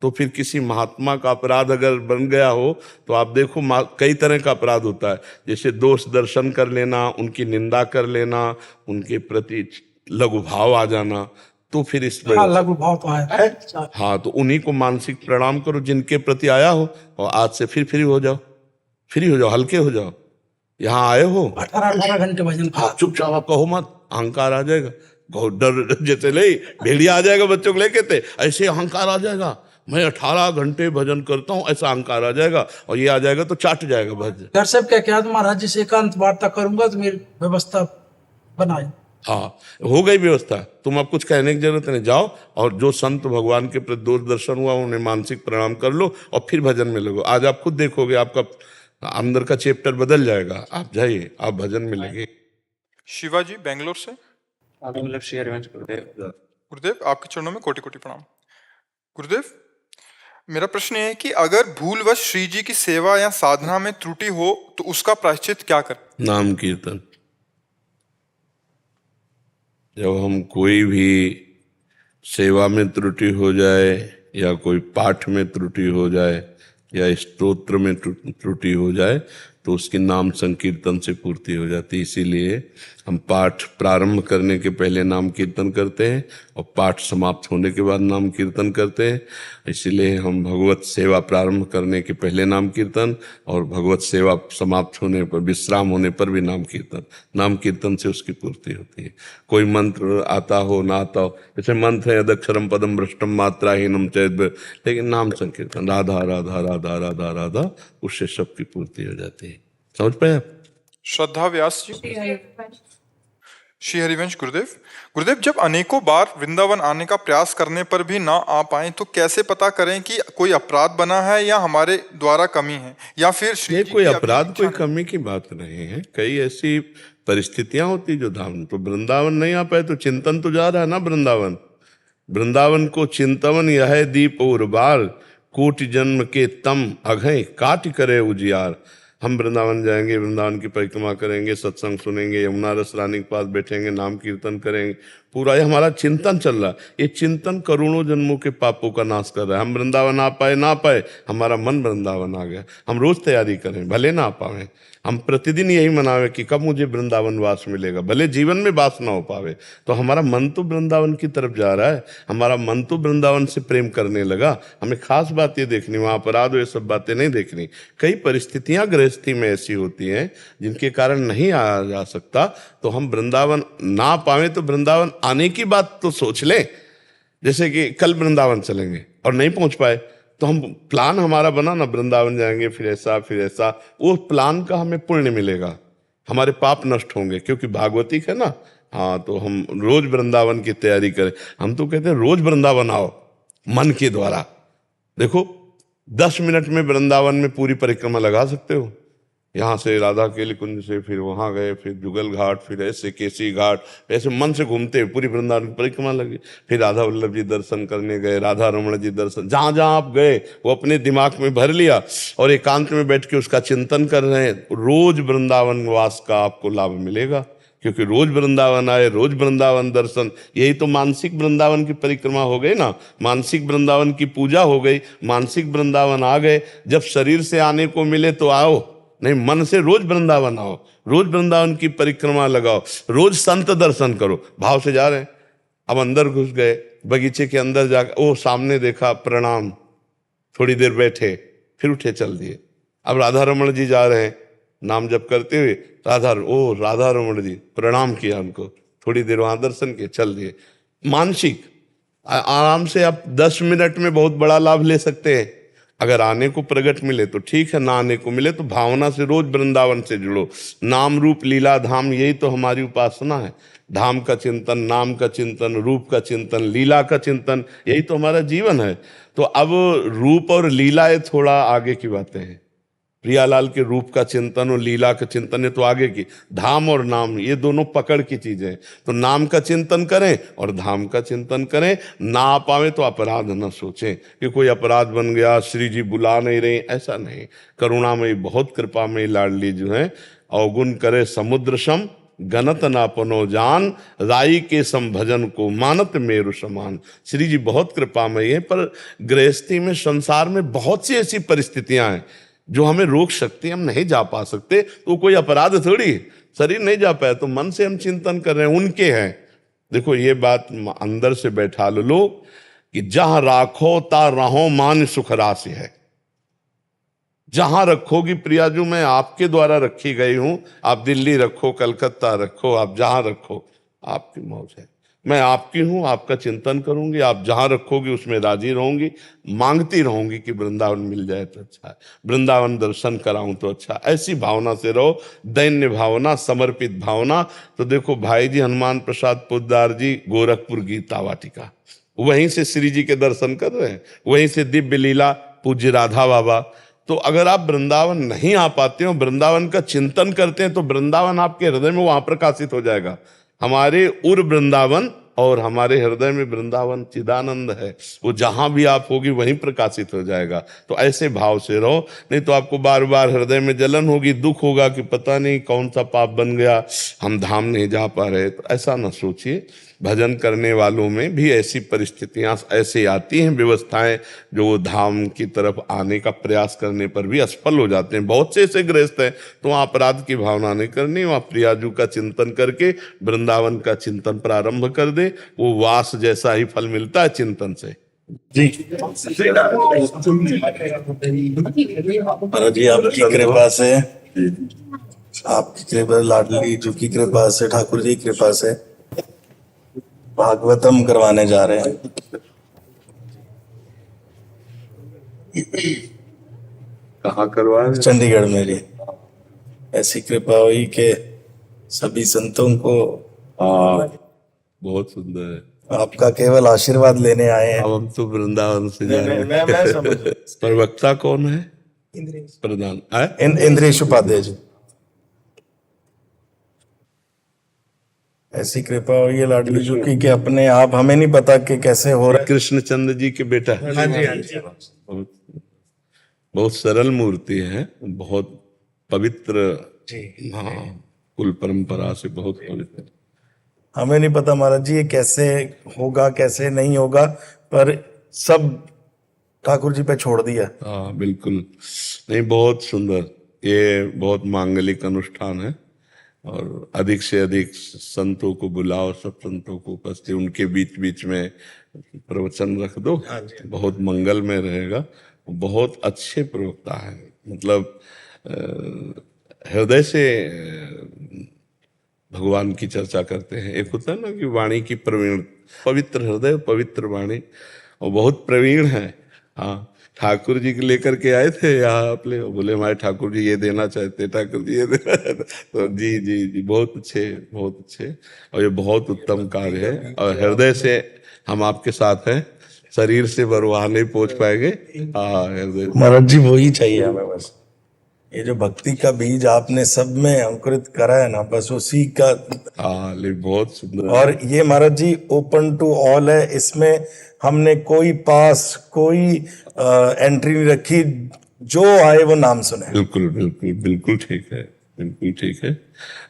तो फिर किसी महात्मा का अपराध अगर बन गया हो तो आप देखो कई तरह का अपराध होता है। जैसे दोष दर्शन कर लेना, उनकी निंदा कर लेना, उनके प्रति लघु भाव आ जाना, तो फिर इसमें लघु भाव तो आया। हाँ, तो उन्हीं को मानसिक प्रणाम करो जिनके प्रति आया हो, और आज से फिर फ्री हो जाओ, हल्के हो जाओ। यहाँ आए हो 18 घंटे भजन। हाँ, चुपचाप आप कहो मत, अहंकार आ जाएगा। बहुत डर, जैसे ले भेड़िया आ जाएगा बच्चों को लेके थे, ऐसे अहंकार आ जाएगा। मैं 18 घंटे भजन करता हूँ, ऐसा अहंकार आ जाएगा, और ये आ जाएगा तो चाट जाएगा भजन। घर से क्या किया, महाराज जी से एकांत वार्ता करूंगा तो मेरी व्यवस्था बनाए। हाँ, हो गई व्यवस्था, तुम अब कुछ कहने की जरूरत नहीं। जाओ और जो संत भगवान के प्रति दोष दर्शन हुआ उन्हें मानसिक प्रणाम कर लो, और फिर भजन में लगो। आज आप खुद देखोगे आपका अंदर का चैप्टर बदल जाएगा। आप जाइए, आप भजन में लगे। शिवाजी बेंगलोर से। गुरुदेव, आपके चरणों में कोटि कोटि प्रणाम। गुरुदेव, मेरा प्रश्न है कि अगर भूलवश श्री जी की सेवा या साधना में त्रुटि हो तो उसका प्रायश्चित क्या करें? नाम कीर्तन। जब हम कोई भी सेवा में त्रुटि हो जाए, या कोई पाठ में त्रुटि हो जाए, या स्तोत्र में त्रुटि हो जाए, तो उसकी नाम संकीर्तन से पूर्ति हो जाती है। इसीलिए हम पाठ प्रारंभ करने के पहले नाम कीर्तन करते हैं, और पाठ समाप्त होने के बाद नाम कीर्तन करते हैं। इसीलिए हम भगवत सेवा प्रारंभ करने के पहले नाम कीर्तन, और भगवत सेवा समाप्त होने पर, विश्राम होने पर भी नाम कीर्तन। नाम कीर्तन से उसकी पूर्ति होती है। कोई मंत्र आता हो ना आता हो, जैसे मंत्र है अदक्षरम पदम भ्रष्टम मात्राहीनम चैद्य, लेकिन नाम संकीर्तन राधा राधा राधा राधा राधा, उससे सबकी पूर्ति हो जाती है। समझ पाए आप? श्रद्धा व्यास जी। श्री हरिवंश गुरुदेव। गुरुदेव, जब अनेकों बार वृंदावन आने का प्रयास करने पर भी ना आ पाए तो कैसे पता करें कि कोई अपराध बना है या हमारे द्वारा कमी है, या फिर श्री ये जी कोई की अभी अपराध, इच्छा कोई नहीं? कमी की बात नहीं है। कई ऐसी परिस्थितियां होती जो धाम, तो वृंदावन नहीं आ पाए तो चिंतन तो जा रहा है ना वृंदावन। वृंदावन को चिंतवन यह दीप और बार, कोटि जन्म के तम अघय काट करे उजियार। हम वृंदावन जाएंगे, वृंदावन की परिक्रमा करेंगे, सत्संग सुनेंगे, यमुना रस रानी के पास बैठेंगे, नाम कीर्तन करेंगे, पूरा ये हमारा चिंतन चल रहा है। ये चिंतन करोड़ों जन्मों के पापों का नाश कर रहा है। हम वृंदावन आ पाए ना पाए, हमारा मन वृंदावन आ गया। हम रोज तैयारी करें, भले ना आ पाए, हम प्रतिदिन यही मनावे कि कब मुझे वृंदावन वास मिलेगा, भले जीवन में वास ना हो पावे, तो हमारा मन तो वृंदावन की तरफ जा रहा है, हमारा मन तो वृंदावन से प्रेम करने लगा। हमें खास बात ये देखनी, वहाँ अपराध ये सब बातें नहीं देखनी। कई परिस्थितियां गृहस्थी में ऐसी होती हैं जिनके कारण नहीं आया जा सकता, तो हम वृंदावन ना पावे तो वृंदावन आने की बात तो सोच लें। जैसे कि कल वृंदावन चलेंगे और नहीं पहुंच पाए, तो हम प्लान हमारा बना ना, वृंदावन जाएंगे, फिर ऐसा फिर ऐसा, वो प्लान का हमें पुण्य मिलेगा, हमारे पाप नष्ट होंगे, क्योंकि भागवतिक है ना। हाँ, तो हम रोज वृंदावन की तैयारी करें। हम तो कहते हैं रोज वृंदावन आओ मन के द्वारा। देखो 10 मिनट में वृंदावन में पूरी परिक्रमा लगा सकते हो। यहाँ से राधा केली कुंज से फिर वहाँ गए, फिर जुगल घाट, फिर ऐसे केसी घाट, ऐसे मन से घूमते पूरी वृंदावन की परिक्रमा लगी। फिर राधा वल्लभ जी दर्शन करने गए, राधा रमण जी दर्शन, जहाँ जहाँ आप गए वो अपने दिमाग में भर लिया और एकांत में बैठ के उसका चिंतन कर रहे हैं। रोज वृंदावन वास का आपको लाभ मिलेगा, क्योंकि रोज वृंदावन आए, रोज वृंदावन दर्शन, यही तो मानसिक वृंदावन की परिक्रमा हो गई ना, मानसिक वृंदावन की पूजा हो गई। मानसिक वृंदावन आ गए, जब शरीर से आने को मिले तो आओ, नहीं मन से रोज वृंदावन आओ, रोज वृंदावन की परिक्रमा लगाओ, रोज संत दर्शन करो। भाव से जा रहे हैं, अब अंदर घुस गए, बगीचे के अंदर जाकर ओ सामने देखा, प्रणाम, थोड़ी देर बैठे, फिर उठे चल दिए। अब राधा रमण जी जा रहे हैं, नाम जप करते हुए राधा रमण जी, प्रणाम किया उनको, थोड़ी देर वहां दर्शन किए, चल दिए। मानसिक आराम से आप 10 मिनट में बहुत बड़ा लाभ ले सकते हैं। अगर आने को प्रगट मिले तो ठीक है, ना आने को मिले तो भावना से रोज वृंदावन से जुड़ो। नाम रूप लीला धाम, यही तो हमारी उपासना है। धाम का चिंतन, नाम का चिंतन, रूप का चिंतन, लीला का चिंतन, यही तो हमारा जीवन है। तो अब रूप और लीला ये थोड़ा आगे की बातें हैं। प्रियालाल के रूप का चिंतन और लीला का चिंतन है तो आगे की। धाम और नाम ये दोनों पकड़ की चीजें, तो नाम का चिंतन करें और धाम का चिंतन करें। ना आ पावे तो अपराध न सोचें कि कोई अपराध बन गया, श्री जी बुला नहीं रहे, ऐसा नहीं। करुणामयी, बहुत कृपामयी लाडली जो है, अवगुण करे समुद्र सम, गणत नापनो जान, राई के सम भजन को मानत मेरु समान। श्री जी बहुत कृपामयी है, पर गृहस्थी में, संसार में बहुत सी ऐसी परिस्थितियां हैं जो हमें रोक सकती है, हम नहीं जा पा सकते, तो कोई अपराध थोड़ी। शरीर नहीं जा पाया तो मन से हम चिंतन कर रहे हैं, उनके हैं। देखो ये बात अंदर से बैठा लो कि जहां राखो ता रहो मान सुख राशि है। जहां रखोगी प्रियाजू, मैं आपके द्वारा रखी गई हूं, आप दिल्ली रखो, कलकत्ता रखो, आप जहां रखो, आपकी मौज है। मैं आपकी हूं, आपका चिंतन करूंगी, आप जहां रखोगी उसमें राजी रहूंगी, मांगती रहूंगी कि वृंदावन मिल जाए तो अच्छा है, वृंदावन दर्शन कराऊं तो अच्छा। ऐसी भावना से रहो, दैन्य भावना, समर्पित भावना। तो देखो भाई जी हनुमान प्रसाद पोद्दार जी, गोरखपुर गीता वाटिका, वहीं से श्री जी के दर्शन कर रहे हैं, वहीं से दिव्य लीला पूज्य राधा बाबा। तो अगर आप वृंदावन नहीं आ पाते हो, वृंदावन का चिंतन करते हैं, तो वृंदावन आपके हृदय में वहां प्रकाशित हो जाएगा। हमारे उर वृंदावन और हमारे हृदय में वृंदावन चिदानंद है, वो जहां भी आप होगी वहीं प्रकाशित हो जाएगा। तो ऐसे भाव से रहो, नहीं तो आपको बार बार हृदय में जलन होगी, दुख होगा कि पता नहीं कौन सा पाप बन गया, हम धाम नहीं जा पा रहे। तो ऐसा ना सोचिए। भजन करने वालों में भी ऐसी परिस्थितियां ऐसे आती हैं, व्यवस्थाएं, जो धाम की तरफ आने का प्रयास करने पर भी असफल हो जाते हैं। बहुत से ऐसे गृहस्थ हैं, तो वहाँ अपराध की भावना नहीं करनी, वहाँ प्रियाजू का चिंतन करके वृंदावन का चिंतन प्रारंभ कर दे, वो वास जैसा ही फल मिलता है चिंतन से। जी जी, आपकी कृपा से, आपकी कृपा, लाडली जी की कृपा से, ठाकुर जी की कृपा से भागवतम करवाने जा रहे हैं। कहाँ करवा रहे हैं? चंडीगढ़ में। जी ऐसी कृपा हुई कि सभी संतों को बहुत सुंदर है। आपका केवल आशीर्वाद लेने आए हैं। अब हम तो वृंदावन से जा रहे हैं। मैं समझ रहा हूं। प्रवक्ता कौन है? प्रधान इंद्रेश उपाध्याय जी। ऐसी कृपा हुई है लाडली जी की कि अपने आप हमें नहीं पता कि कैसे हो रहा है। कृष्णचंद्र जी के बेटा है। हाँ जी, हाँ जी। बहुत बहुत सरल मूर्ति है, बहुत पवित्र। जी। हाँ, कुल परंपरा से बहुत पवित्र। हमें नहीं पता महाराज जी ये कैसे होगा कैसे नहीं होगा, पर सब ठाकुर जी पे छोड़ दिया। हाँ बिल्कुल, नहीं बहुत सुंदर। ये बहुत मांगलिक अनुष्ठान है और अधिक से अधिक संतों को बुलाओ, सब संतों को उपस्थित, उनके बीच बीच में प्रवचन रख दो, बहुत मंगल में रहेगा। बहुत अच्छे प्रवक्ता है, मतलब हृदय से भगवान की चर्चा करते हैं। एक होता है ना कि वाणी की प्रवीण, पवित्र हृदय पवित्र वाणी, और बहुत प्रवीण है। हाँ, ठाकुर जी के लेकर के आए थे यहाँ अपने, बोले हमारे ठाकुर जी ये देना चाहते, ठाकुर जी ये देना चाहते। तो जी जी जी बहुत अच्छे, बहुत अच्छे। और ये बहुत उत्तम कार्य है, और हृदय से हम आपके साथ हैं, शरीर से वहाँ नहीं पहुंच पाएंगे। हाँ हृदय। महाराज जी वही चाहिए हमें बस। ये जो भक्ति का बीज आपने सब में अंकुरित करा है ना, बस उसी का। हाँ लेकिन बहुत सुंदर। और ये महाराज जी ओपन टू ऑल है, इसमें हमने कोई पास कोई एंट्री नहीं रखी, जो आए वो नाम सुने। बिल्कुल बिल्कुल बिल्कुल ठीक है, बिल्कुल ठीक है।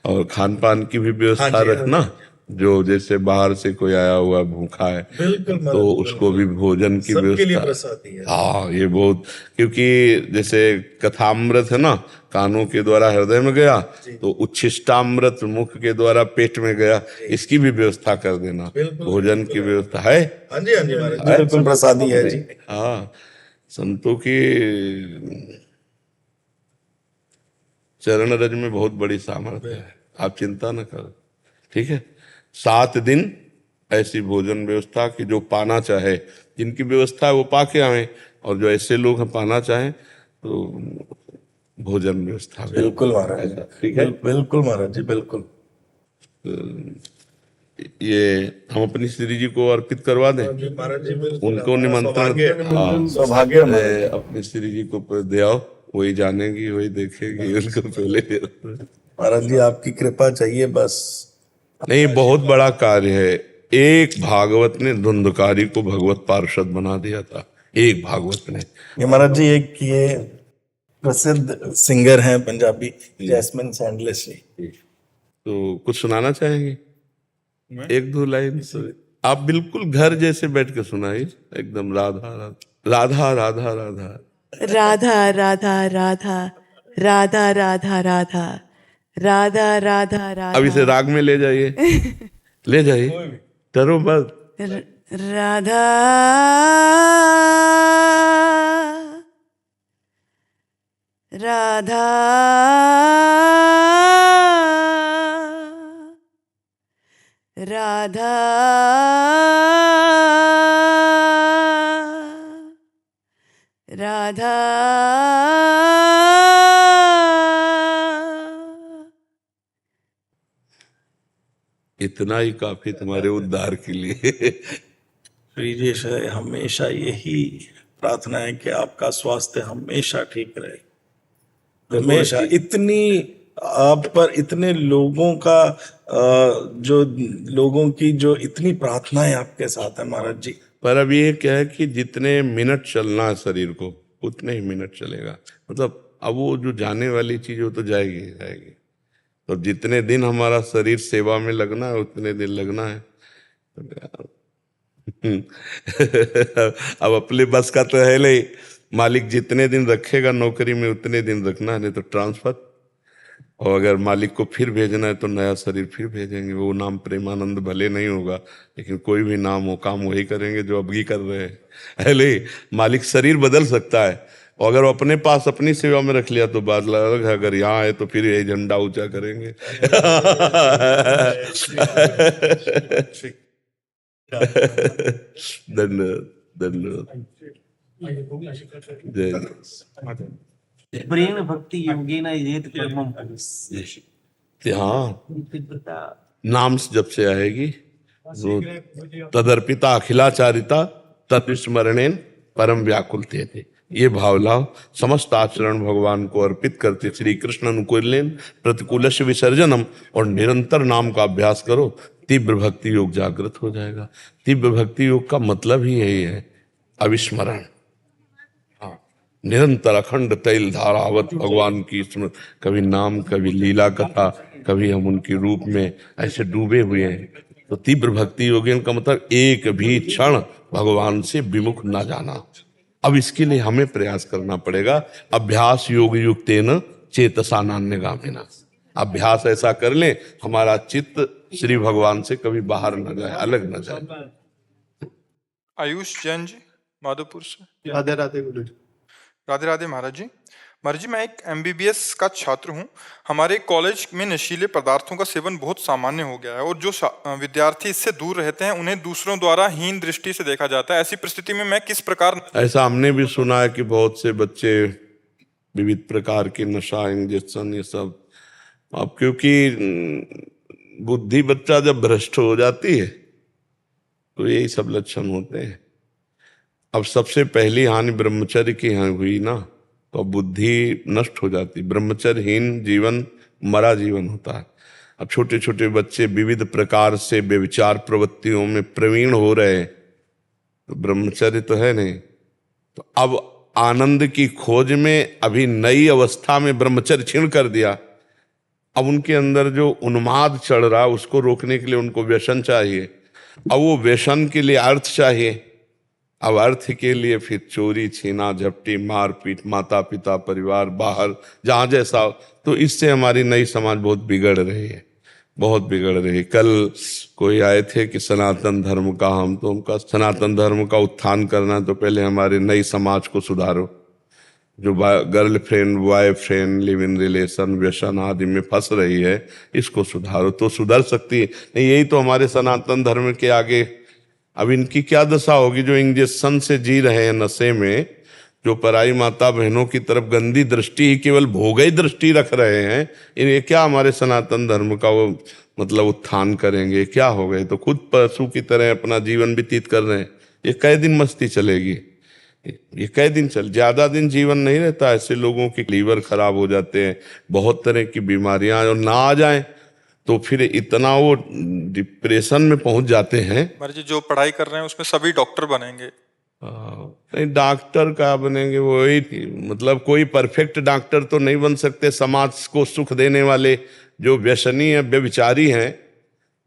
और खान पान की भी व्यवस्था रखना, जो जैसे बाहर से कोई आया हुआ भूखा है बिल्कुल तो उसको भी भोजन की सबके लिए व्यवस्था। प्रसादी है। हाँ ये बहुत, क्योंकि जैसे कथामृत है ना, कानों के द्वारा हृदय में गया, तो उच्छिष्टामृत मुख के द्वारा पेट में गया, इसकी भी व्यवस्था कर देना। भोजन की व्यवस्था है। हाँ जी, हाँ जी महाराज जी, बिल्कुल प्रसादी है जी। हाँ, संतों की चरण रज में बहुत बड़ी सामर्थ्य है, आप चिंता न करो। ठीक है, 7 दिन ऐसी भोजन व्यवस्था कि जो पाना चाहे, जिनकी व्यवस्था है वो पा के आए, और जो ऐसे लोग हैं पाना चाहें तो भोजन व्यवस्था भी। बिल्कुल महाराज, ठीक है। बिल्कुल महाराज जी, बिल्कुल। ये हम अपनी श्री जी को अर्पित करवा दें, महाराज जी उनको निमंत्रण। हाँ, सौभाग्य है महाराज। अपनी श्री जी को दे आओ, वही जानेगी वही देखेगी, उनको पहले दे दो। महाराज जी आपकी कृपा चाहिए बस। नहीं, बहुत बड़ा कार्य है। एक भागवत ने धुंधकारी को भगवत पार्षद बना दिया था, एक भागवत ने। ये महाराज जी एक ये प्रसिद्ध सिंगर हैं पंजाबी, जैस्मिन सैंडलेस जी। तो कुछ सुनाना चाहेंगे? 1-2 लाइन आप बिल्कुल घर जैसे बैठ के सुनाइए, एकदम राधा राधा राधा राधा राधा राधा राधा राधा राधा राधा राधा राधा राधा। अब इसे राग में ले जाइए, ले जाइए, डरो मत। राधा राधा राधा राधा इतना ही काफी तुम्हारे उद्धार के लिए। श्री जी से हमेशा यही प्रार्थना है कि आपका स्वास्थ्य हमेशा ठीक रहे, हमेशा। इतनी आप पर इतने लोगों का जो लोगों की जो इतनी प्रार्थनाएं आपके साथ है महाराज जी। पर अब ये क्या है कि जितने मिनट चलना है शरीर को, उतने ही मिनट चलेगा। मतलब अब वो जो जाने वाली चीज वो तो जाएगी ही जाएगी। तो जितने दिन हमारा शरीर सेवा में लगना है उतने दिन लगना है। अब अपने बस का तो है नहीं, मालिक जितने दिन रखेगा नौकरी में उतने दिन रखना है, नहीं तो ट्रांसफर। और अगर मालिक को फिर भेजना है तो नया शरीर फिर भेजेंगे। वो नाम प्रेमानंद भले नहीं होगा, लेकिन कोई भी नाम हो, काम वही करेंगे जो अबगी कर रहे हैं। अरे मालिक शरीर बदल सकता है, और अगर वो अपने पास अपनी सेवा में रख लिया तो बात अलग है। अगर यहाँ है तो फिर यही झंडा ऊंचा करेंगे। धन्यवाद धन्यवाद। जय जय। प्रेम भक्ति योगेन येत कर्मम। हाँ, नाम जब से आएगी तो तदर्पिता अखिलाचारिता तत्स्मरणेन परम व्याकुल थे। ये भाव लाओ, समस्त आचरण भगवान को अर्पित करते श्री कृष्ण अनुकूलेन प्रतिकूलस्य विसर्जनम, और निरंतर नाम का अभ्यास करो, तीव्र भक्ति योग जागृत हो जाएगा। तीव्र भक्ति योग का मतलब ही यही है, अविस्मरण। हाँ, निरंतर अखंड तैल धारावत भगवान की स्मृति, कभी नाम, कभी लीला कथा, कभी हम उनके रूप में ऐसे डूबे हुए हैं। तो तीव्र भक्ति योगिन का मतलब एक भी क्षण भगवान से विमुख ना जाना। अब इसके लिए हमें प्रयास करना पड़ेगा। अभ्यास योग युक्तेन चेतसा नान्यगामिना। अभ्यास ऐसा कर लें हमारा चित्त श्री भगवान से कभी बाहर न जाए, अलग न जाए। आयुष जैन जी माधोपुर से। राधे राधे गुरु जी। राधे राधे महाराज जी। महाराज जी, मैं एक MBBS का छात्र हूँ। हमारे कॉलेज में नशीले पदार्थों का सेवन बहुत सामान्य हो गया है और जो विद्यार्थी इससे दूर रहते हैं उन्हें दूसरों द्वारा हीन दृष्टि से देखा जाता है। ऐसी परिस्थिति में मैं किस प्रकार। ऐसा हमने भी सुना है कि बहुत से बच्चे विविध प्रकार के नशा, इंजेक्शन, ये सब। अब क्योंकि बुद्धि बच्चा जब भ्रष्ट हो जाती है तो यही सब लक्षण होते हैं। अब सबसे पहली हानि ब्रह्मचर्य की यहाँ हुई ना, तो बुद्धि नष्ट हो जाती। ब्रह्मचर्यहीन जीवन मरा जीवन होता है। अब छोटे छोटे बच्चे विविध प्रकार से व्यभिचार प्रवृत्तियों में प्रवीण हो रहे हैं, तो ब्रह्मचर्य तो है नहीं। तो अब आनंद की खोज में अभी नई अवस्था में ब्रह्मचर्य क्षीण कर दिया। अब उनके अंदर जो उन्माद चढ़ रहा है उसको रोकने के लिए उनको व्यसन चाहिए। अब वो व्यसन के लिए अर्थ चाहिए। अब अर्थ के लिए फिर चोरी, छीना, झपटी, मारपीट, माता पिता, परिवार, बाहर जहाँ जैसा। तो इससे हमारी नई समाज बहुत बिगड़ रही है, बहुत बिगड़ रही है। कल कोई आए थे कि सनातन धर्म का, हम तो उनका सनातन धर्म का उत्थान करना तो पहले हमारे नई समाज को सुधारो। जो girlfriend, boyfriend, live in relation, व्यसन आदि में फंस रही है, इसको सुधारो तो सुधर सकती है। नहीं, यही तो हमारे सनातन धर्म के आगे। अब इनकी क्या दशा होगी जो इंजेक्शन से जी रहे हैं, नशे में, जो पराई माता बहनों की तरफ गंदी दृष्टि ही केवल भोगई दृष्टि रख रहे हैं। इन्हें क्या हमारे सनातन धर्म का वो मतलब उत्थान करेंगे? क्या हो गए? तो खुद पशु की तरह अपना जीवन व्यतीत कर रहे हैं। ये कै दिन मस्ती चलेगी? ये कै दिन चल, ज्यादा दिन जीवन नहीं रहता। ऐसे लोगों की लीवर खराब हो जाते हैं, बहुत तरह की बीमारियां, और ना आ जाएं तो फिर इतना वो डिप्रेशन में पहुंच जाते हैं। महाराज जी, जो पढ़ाई कर रहे हैं उसमें सभी डॉक्टर बनेंगे? नहीं, डॉक्टर का बनेंगे वही, मतलब कोई परफेक्ट डॉक्टर तो नहीं बन सकते। समाज को सुख देने वाले जो व्यसनी है, व्यभिचारी हैं,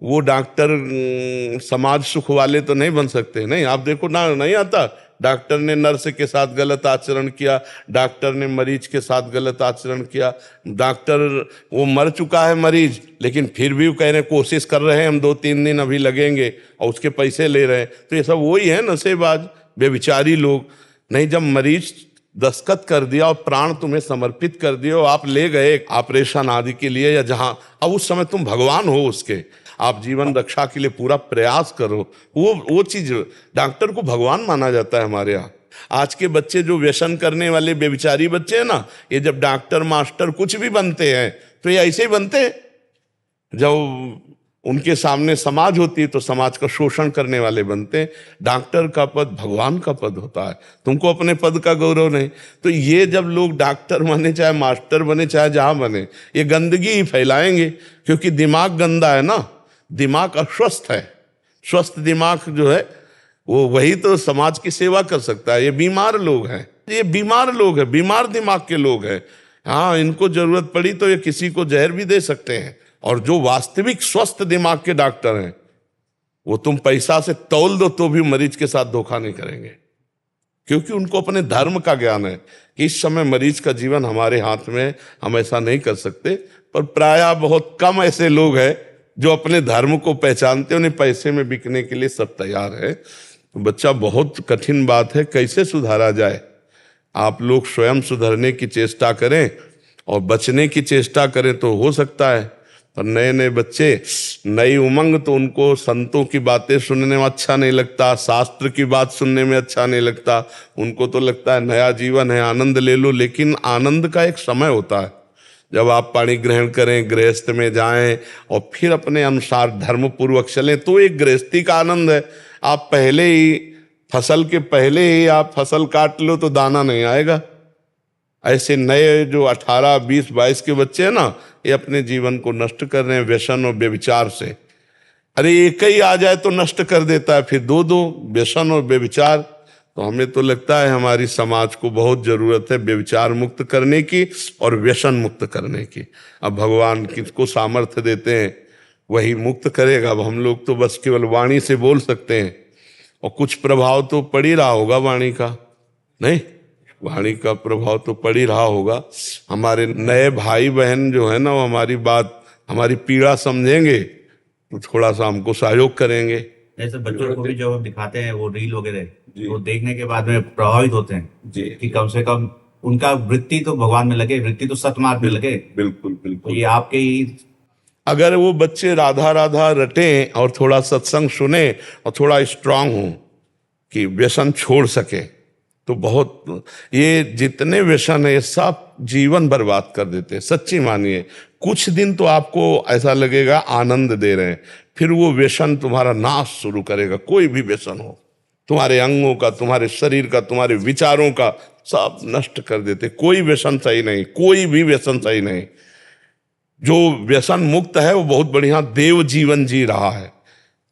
वो डॉक्टर समाज सुख वाले तो नहीं बन सकते। नहीं, आप देखो ना, नहीं आता, डॉक्टर ने नर्स के साथ गलत आचरण किया, डॉक्टर ने मरीज के साथ गलत आचरण किया। डॉक्टर वो मर चुका है मरीज, लेकिन फिर भी वो कह रहे कोशिश कर रहे हैं, हम 2-3 दिन अभी लगेंगे, और उसके पैसे ले रहे हैं। तो ये सब वही है नशेबाज, बेविचारी लोग। नहीं, जब मरीज दस्तखत कर दिया और प्राण तुम्हें समर्पित कर दिए और आप ले गए ऑपरेशन आदि के लिए या जहां, अब उस समय तुम भगवान हो उसके, आप जीवन रक्षा के लिए पूरा प्रयास करो। वो चीज डॉक्टर को भगवान माना जाता है हमारे यहाँ। आज के बच्चे जो व्यसन करने वाले बेविचारी बच्चे हैं ना, ये जब डॉक्टर, मास्टर कुछ भी बनते हैं तो ये ऐसे ही बनते हैं। जब उनके सामने समाज होती है तो समाज का शोषण करने वाले बनते हैं। डॉक्टर का पद भगवान का पद होता है, तुमको अपने पद का गौरव नहीं। तो ये जब लोग डॉक्टर बने, चाहे मास्टर बने, चाहे जहां बने, ये गंदगी ही फैलाएंगे, क्योंकि दिमाग गंदा है ना, दिमाग अस्वस्थ है। स्वस्थ दिमाग जो है वो वही तो समाज की सेवा कर सकता है। ये बीमार लोग हैं, ये बीमार लोग हैं, बीमार दिमाग के लोग हैं। हाँ, इनको जरूरत पड़ी तो ये किसी को जहर भी दे सकते हैं। और जो वास्तविक स्वस्थ दिमाग के डॉक्टर हैं, वो तुम पैसा से तौल दो तो भी मरीज के साथ धोखा नहीं करेंगे, क्योंकि उनको अपने धर्म का ज्ञान है कि इस समय मरीज का जीवन हमारे हाथ में, हम ऐसा नहीं कर सकते। पर प्रायः बहुत कम ऐसे लोग हैं जो अपने धर्म को पहचानते, उन्हें पैसे में बिकने के लिए सब तैयार है। तो बच्चा, बहुत कठिन बात है, कैसे सुधारा जाए? आप लोग स्वयं सुधरने की चेष्टा करें और बचने की चेष्टा करें तो हो सकता है। पर नए नए बच्चे, नई उमंग, तो उनको संतों की बातें सुनने में अच्छा नहीं लगता, शास्त्र की बात सुनने में अच्छा नहीं लगता। उनको तो लगता है नया जीवन है, आनंद ले लो। लेकिन आनंद का एक समय होता है, जब आप पानी ग्रहण करें, गृहस्थ में जाएं और फिर अपने अनुसार धर्म पूर्वक चलें, तो एक गृहस्थी का आनंद है। आप पहले ही फसल के पहले ही आप फसल काट लो तो दाना नहीं आएगा। ऐसे नए जो 18, 20, 22 के बच्चे हैं ना, ये अपने जीवन को नष्ट कर रहे हैं व्यसन और व्यभिचार से। अरे एक ही आ जाए तो नष्ट कर देता है, फिर दो व्यसन और व्यभिचार। तो हमें तो लगता है हमारी समाज को बहुत जरूरत है व्यभिचार मुक्त करने की और व्यसन मुक्त करने की। अब भगवान किसको सामर्थ्य देते हैं वही मुक्त करेगा। अब हम लोग तो बस केवल वाणी से बोल सकते हैं, और कुछ प्रभाव तो पड़ ही रहा होगा वाणी का, नहीं? वाणी का प्रभाव तो पड़ ही रहा होगा। हमारे नए भाई बहन जो है ना, वो हमारी बात, हमारी पीड़ा समझेंगे तो थोड़ा सा हमको सहयोग करेंगे। जैसे बच्चों को भी जो दिखाते हैं वो रील वगैरह, वो देखने के बाद में प्रभावित होते हैं जी, कि कम से कम उनका वृत्ति तो भगवान में लगे, वृत्ति तो सतमार्ग में लगे। बिल्कुल बिल्कुल। तो ये आपके ही, अगर अगर वो बच्चे राधा राधा रटें और थोड़ा सत्संग सुने और थोड़ा स्ट्रांग हो कि व्यसन छोड़ सके, तो बहुत, ये जितने व्यसन है ये सब जीवन बर्बाद कर देते हैं। सच्ची मानिए, कुछ दिन तो आपको ऐसा लगेगा आनंद दे रहे हैं, फिर वो व्यसन तुम्हारा नाश शुरू करेगा। कोई भी व्यसन हो, तुम्हारे अंगों का, तुम्हारे शरीर का, तुम्हारे विचारों का, सब नष्ट कर देते। कोई व्यसन सही नहीं, कोई भी व्यसन सही नहीं। जो व्यसन मुक्त है वो बहुत बढ़िया देव जीवन जी रहा है।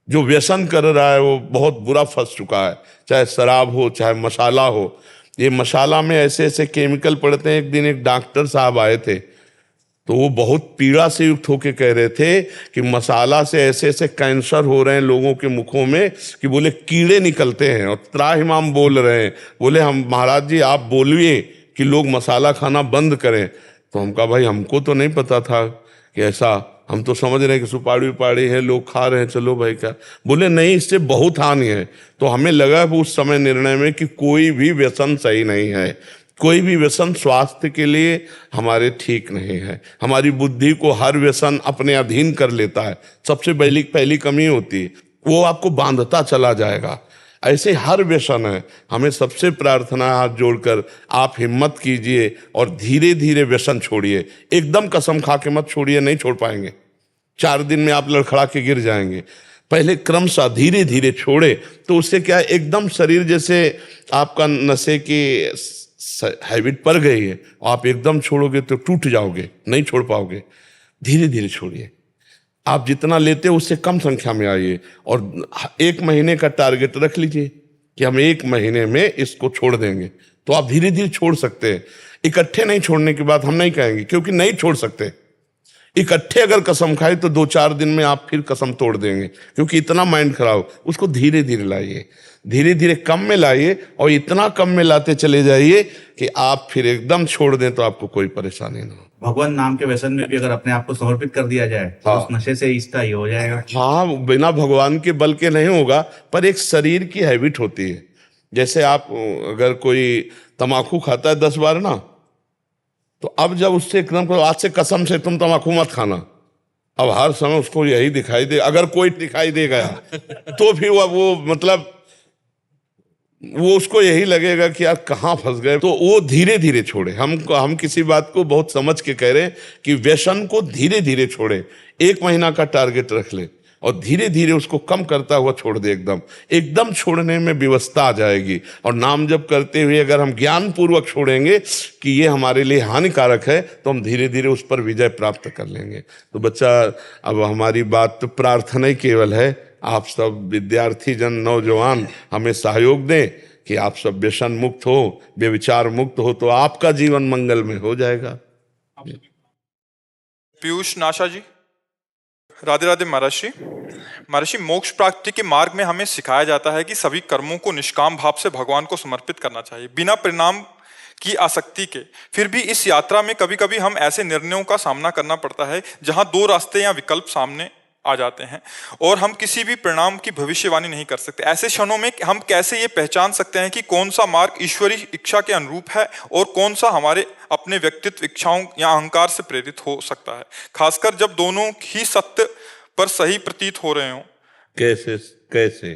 जो व्यसन कर रहा है वो बहुत बुरा फंस चुका है, चाहे शराब हो चाहे मसाला हो। ये मसाला में ऐसे ऐसे केमिकल पड़ते हैं। एक दिन एक डॉक्टर साहब आए थे, तो वो बहुत पीड़ा से युक्त होके कह रहे थे कि मसाला से ऐसे ऐसे कैंसर हो रहे हैं लोगों के मुखों में कि बोले कीड़े निकलते हैं। और त्राहिमाम बोल रहे हैं, बोले हम महाराज जी आप बोलिए कि लोग मसाला खाना बंद करें। तो हम कहा भाई हमको तो नहीं पता था कि ऐसा, हम तो समझ रहे हैं कि सुपारी उपाड़ी है लोग खा रहे हैं, चलो भाई क्या। बोले नहीं, इससे बहुत हानि है। तो हमें लगा उस समय निर्णय में कि कोई भी व्यसन सही नहीं है, कोई भी व्यसन स्वास्थ्य के लिए हमारे ठीक नहीं है। हमारी बुद्धि को हर व्यसन अपने अधीन कर लेता है, सबसे पहली कमी होती है, वो आपको बांधता चला जाएगा। ऐसे हर व्यसन है। हमें सबसे प्रार्थना है, हाथ जोड़कर आप हिम्मत कीजिए और धीरे धीरे व्यसन छोड़िए। एकदम कसम खा के मत छोड़िए, नहीं छोड़ पाएंगे। 4 दिन में आप लड़खड़ा के गिर जाएंगे। पहले क्रमशः धीरे धीरे छोड़े, तो उससे क्या है, एकदम शरीर जैसे आपका नशे की हैबिट पड़ गई है, आप एकदम छोड़ोगे तो टूट जाओगे, नहीं छोड़ पाओगे। धीरे धीरे छोड़िए। आप जितना लेते हो उससे कम संख्या में आइए, और 1 महीने का टारगेट रख लीजिए कि हम 1 महीने में इसको छोड़ देंगे। तो आप धीरे धीरे छोड़ सकते हैं। इकट्ठे नहीं छोड़ने की बात हम नहीं कहेंगे, क्योंकि नहीं छोड़ सकते। इकट्ठे अगर कसम खाए तो 2-4 दिन में आप फिर कसम तोड़ देंगे, क्योंकि इतना माइंड खराब। उसको धीरे धीरे लाइए, धीरे धीरे कम में लाइए, और इतना कम में लाते चले जाइए कि आप फिर एकदम छोड़ दें तो आपको कोई परेशानी ना हो। भगवान नाम के व्यसन में भी अगर अपने आप को समर्पित कर दिया जाए तो उस नशे से इसका ही हो जाएगा। हाँ, बिना भगवान के बल के नहीं होगा, पर एक शरीर की हैबिट होती है। जैसे आप अगर कोई तम्बाकू खाता है 10 बार ना, तो अब जब उससे एकदम आज से कसम से तुम तम्बाकू मत खाना, अब हर समय उसको यही दिखाई दे, अगर कोई दिखाई दे गया तो फिर वो मतलब वो उसको यही लगेगा कि यार कहाँ फंस गए। तो वो धीरे धीरे छोड़े। हम किसी बात को बहुत समझ के कह रहे हैं कि व्यसन को धीरे धीरे छोड़े। 1 महीना का टारगेट रख ले और धीरे धीरे उसको कम करता हुआ छोड़ दे। एकदम छोड़ने में व्यवस्था आ जाएगी। और नाम जप करते हुए अगर हम ज्ञान पूर्वक छोड़ेंगे कि ये हमारे लिए हानिकारक है, तो हम धीरे धीरे उस पर विजय प्राप्त कर लेंगे। तो बच्चा, अब हमारी बात तो प्रार्थना ही केवल है, आप सब विद्यार्थी जन, नौजवान हमें सहयोग दें कि आप सब व्यसन मुक्त हो, व्यभिचार मुक्त हो, तो आपका जीवन मंगल में हो जाएगा। पीयूष नाशा जी, राधे राधे महर्षि। महर्षि, मोक्ष प्राप्ति के मार्ग में हमें सिखाया जाता है कि सभी कर्मों को निष्काम भाव से भगवान को समर्पित करना चाहिए, बिना परिणाम की आसक्ति के। फिर भी इस यात्रा में कभी कभी हम ऐसे निर्णयों का सामना करना पड़ता है जहां 2 रास्ते या विकल्प सामने आ जाते हैं और हम किसी भी परिणाम की भविष्यवाणी नहीं कर सकते। ऐसे क्षणों में हम कैसे ये पहचान सकते हैं कि कौन सा मार्ग ईश्वरीय इच्छा के अनुरूप है और कौन सा हमारे अपने व्यक्तित्व इच्छाओं या अहंकार से प्रेरित हो सकता है, खासकर जब दोनों ही सत्य पर सही प्रतीत हो रहे हों? कैसे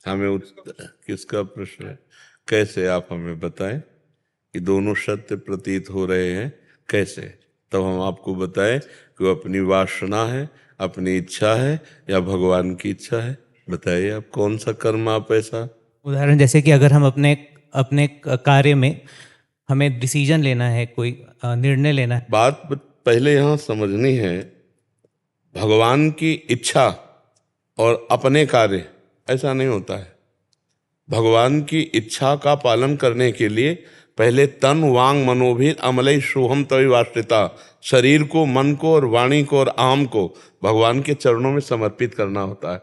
हमें किसका प्रश्न है? कैसे आप हमें बताएं कि दोनों सत्य प्रतीत हो रहे हैं? कैसे? तब हम आपको बताएं कि वो अपनी वासना है, अपनी इच्छा है या भगवान की इच्छा है। बताइए आप कौन सा कर्म आप ऐसा। उदाहरण जैसे कि अगर हम अपने अपने कार्य में हमें डिसीजन लेना है, कोई निर्णय लेना है। बात पहले यहाँ समझनी है, भगवान की इच्छा और अपने कार्य ऐसा नहीं होता है। भगवान की इच्छा का पालन करने के लिए पहले तन वांग मनोभिर अमलई सोहम तवि वाष्टिता, शरीर को, मन को और वाणी को और आम को भगवान के चरणों में समर्पित करना होता है।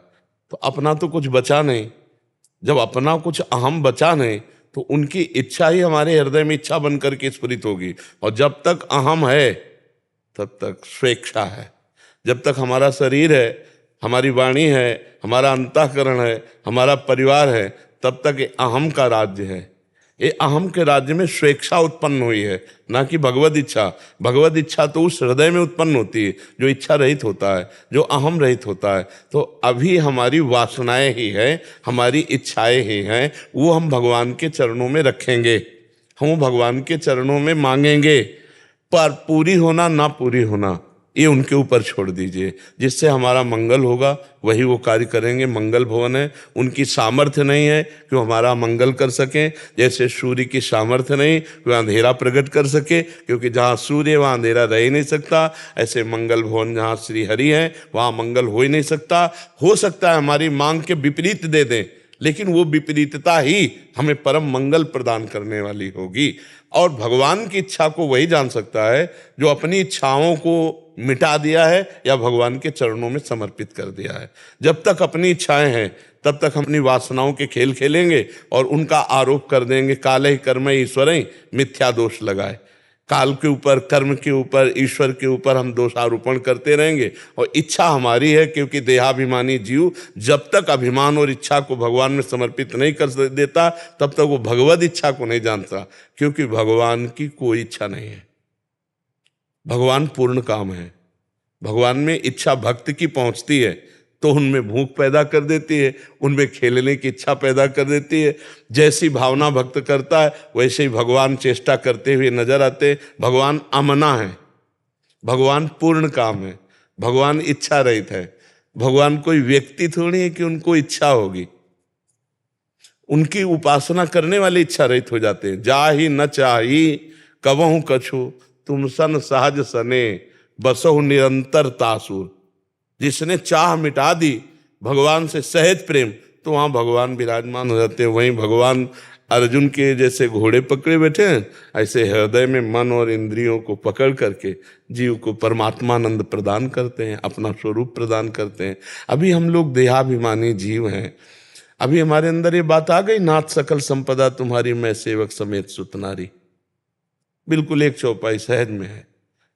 तो अपना तो कुछ बचा नहीं, जब अपना कुछ अहम बचा नहीं तो उनकी इच्छा ही हमारे हृदय में इच्छा बनकर के स्फुरित होगी। और जब तक अहम है तब तक स्वेच्छा है। जब तक हमारा शरीर है, हमारी वाणी है, हमारा अंतःकरण है, हमारा परिवार है, तब तक ये अहम का राज्य है। ये अहम के राज्य में स्वेच्छा उत्पन्न हुई है, ना कि भगवद इच्छा। भगवद इच्छा तो उस हृदय में उत्पन्न होती है जो इच्छा रहित होता है, जो अहम रहित होता है। तो अभी हमारी वासनाएं ही हैं, हमारी इच्छाएं ही हैं, वो हम भगवान के चरणों में रखेंगे, हम भगवान के चरणों में मांगेंगे। पर पूरी होना ना पूरी होना ये उनके ऊपर छोड़ दीजिए। जिससे हमारा मंगल होगा वही वो कार्य करेंगे। मंगल भवन है, उनकी सामर्थ्य नहीं है कि वो हमारा मंगल कर सकें। जैसे सूर्य की सामर्थ्य नहीं कि वह अंधेरा प्रकट कर सके, क्योंकि जहाँ सूर्य वहाँ अंधेरा रह ही नहीं सकता। ऐसे मंगल भवन जहाँ श्री हरि है वहाँ मंगल हो ही नहीं सकता। हो सकता है हमारी मांग के विपरीत दे दें, लेकिन वो विपरीतता ही हमें परम मंगल प्रदान करने वाली होगी। और भगवान की इच्छा को वही जान सकता है जो अपनी इच्छाओं को मिटा दिया है या भगवान के चरणों में समर्पित कर दिया है। जब तक अपनी इच्छाएं हैं तब तक हम अपनी वासनाओं के खेल खेलेंगे और उनका आरोप कर देंगे। काले ही कर्म ईश्वर ही मिथ्या दोष लगाए। काल के ऊपर, कर्म के ऊपर, ईश्वर के ऊपर हम दोषारोपण करते रहेंगे। और इच्छा हमारी है, क्योंकि देहाभिमानी जीव जब तक अभिमान और इच्छा को भगवान में समर्पित नहीं कर देता तब तक वो भगवद इच्छा को नहीं जानता, क्योंकि भगवान की कोई इच्छा नहीं है। भगवान पूर्ण काम है। भगवान में इच्छा भक्त की पहुंचती है तो उनमें भूख पैदा कर देती है, उनमें खेलने की इच्छा पैदा कर देती है। जैसी भावना भक्त करता है वैसे ही भगवान चेष्टा करते हुए नजर आते हैं। भगवान अमना है, भगवान पूर्ण काम है, भगवान इच्छा रहित है। भगवान कोई व्यक्ति थोड़ी है कि उनको इच्छा होगी। उनकी उपासना करने वाले इच्छा रहित हो जाते हैं। जा ही न चाही कबहु कछु, तुम सन सहज सने बसहु निरंतर तासुर। जिसने चाह मिटा दी भगवान से सहज प्रेम, तो वहाँ भगवान विराजमान हो जाते हैं। वहीं भगवान अर्जुन के जैसे घोड़े पकड़े बैठे हैं, ऐसे हृदय में मन और इंद्रियों को पकड़ करके जीव को परमात्मानंद प्रदान करते हैं, अपना स्वरूप प्रदान करते हैं। अभी हम लोग देहाभिमानी जीव हैं। अभी हमारे अंदर ये बात आ गई, नाथ सकल संपदा तुम्हारी, मैं सेवक समेत सुतनारी। बिल्कुल एक चौपाई सहज में है,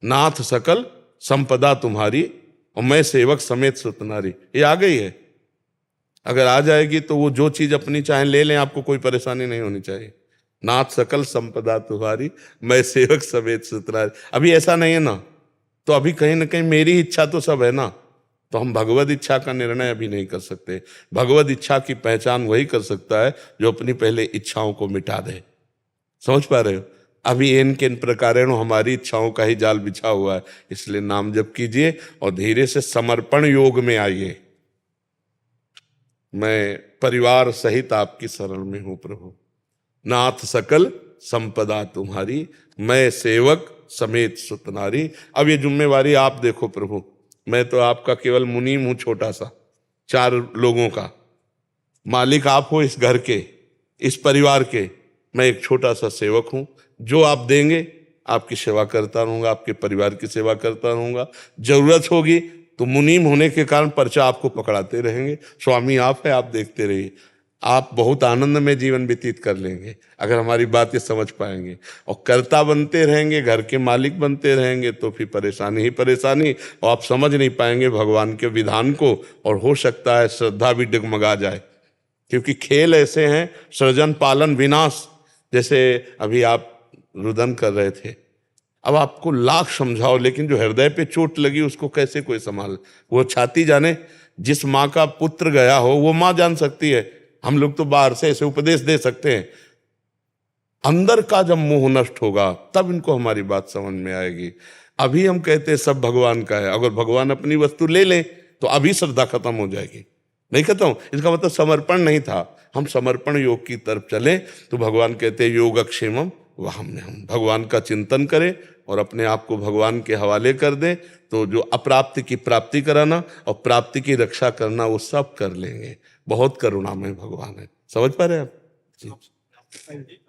नाथ सकल संपदा तुम्हारी और मैं सेवक समेत सुतनारी। ये आ गई है। अगर आ जाएगी तो वो जो चीज अपनी चाहे ले लें, आपको कोई परेशानी नहीं होनी चाहिए। नाथ सकल संपदा तुम्हारी, मैं सेवक समेत सुतनारी। अभी ऐसा नहीं है ना, तो अभी कहीं ना कहीं मेरी इच्छा तो सब है ना, तो हम भगवद इच्छा का निर्णय अभी नहीं कर सकते। भगवद इच्छा की पहचान वही कर सकता है जो अपनी पहले इच्छाओं को मिटा दे। समझ पा रहे हो? अभी इन किन प्रकारेण हमारी इच्छाओं का ही जाल बिछा हुआ है। इसलिए नाम जप कीजिए और धीरे से समर्पण योग में आइए। मैं परिवार सहित आपकी शरण में हूं प्रभु। नाथ सकल संपदा तुम्हारी, मैं सेवक समेत सुतनारी। अब ये जिम्मेवारी आप देखो प्रभु। मैं तो आपका केवल मुनीम हूं, छोटा सा, 4 लोगों का मालिक आप हो, इस घर के, इस परिवार के। मैं एक छोटा सा सेवक हूं। जो आप देंगे आपकी सेवा करता रहूंगा, आपके परिवार की सेवा करता रहूंगा। जरूरत होगी तो मुनीम होने के कारण पर्चा आपको पकड़ाते रहेंगे। स्वामी आप है, आप देखते रहिए। आप बहुत आनंद में जीवन व्यतीत कर लेंगे अगर हमारी बातें समझ पाएंगे। और कर्ता बनते रहेंगे, घर के मालिक बनते रहेंगे, तो फिर परेशानी ही परेशानी। और आप समझ नहीं पाएंगे भगवान के विधान को, और हो सकता है श्रद्धा भी डगमगा जाए। क्योंकि खेल ऐसे हैं, सृजन पालन विनाश। जैसे अभी आप रुदन कर रहे थे, अब आपको लाख समझाओ, लेकिन जो हृदय पे चोट लगी उसको कैसे कोई संभाल। वो छाती जाने। जिस माँ का पुत्र गया हो वो माँ जान सकती है। हम लोग तो बाहर से ऐसे उपदेश दे सकते हैं। अंदर का जब मोह नष्ट होगा तब इनको हमारी बात समझ में आएगी। अभी हम कहते हैं सब भगवान का है, अगर भगवान अपनी वस्तु ले लें तो अभी श्रद्धा खत्म हो जाएगी। नहीं खत्म, इसका मतलब समर्पण नहीं था। हम समर्पण योग की तरफ चले तो भगवान कहते हैं योगक्षेमम वहम में हम भगवान का चिंतन करें और अपने आप को भगवान के हवाले कर दें, तो जो अप्राप्ति की प्राप्ति कराना और प्राप्ति की रक्षा करना वो सब कर लेंगे। बहुत करुणामय भगवान है। समझ पा रहे हैं आप जी।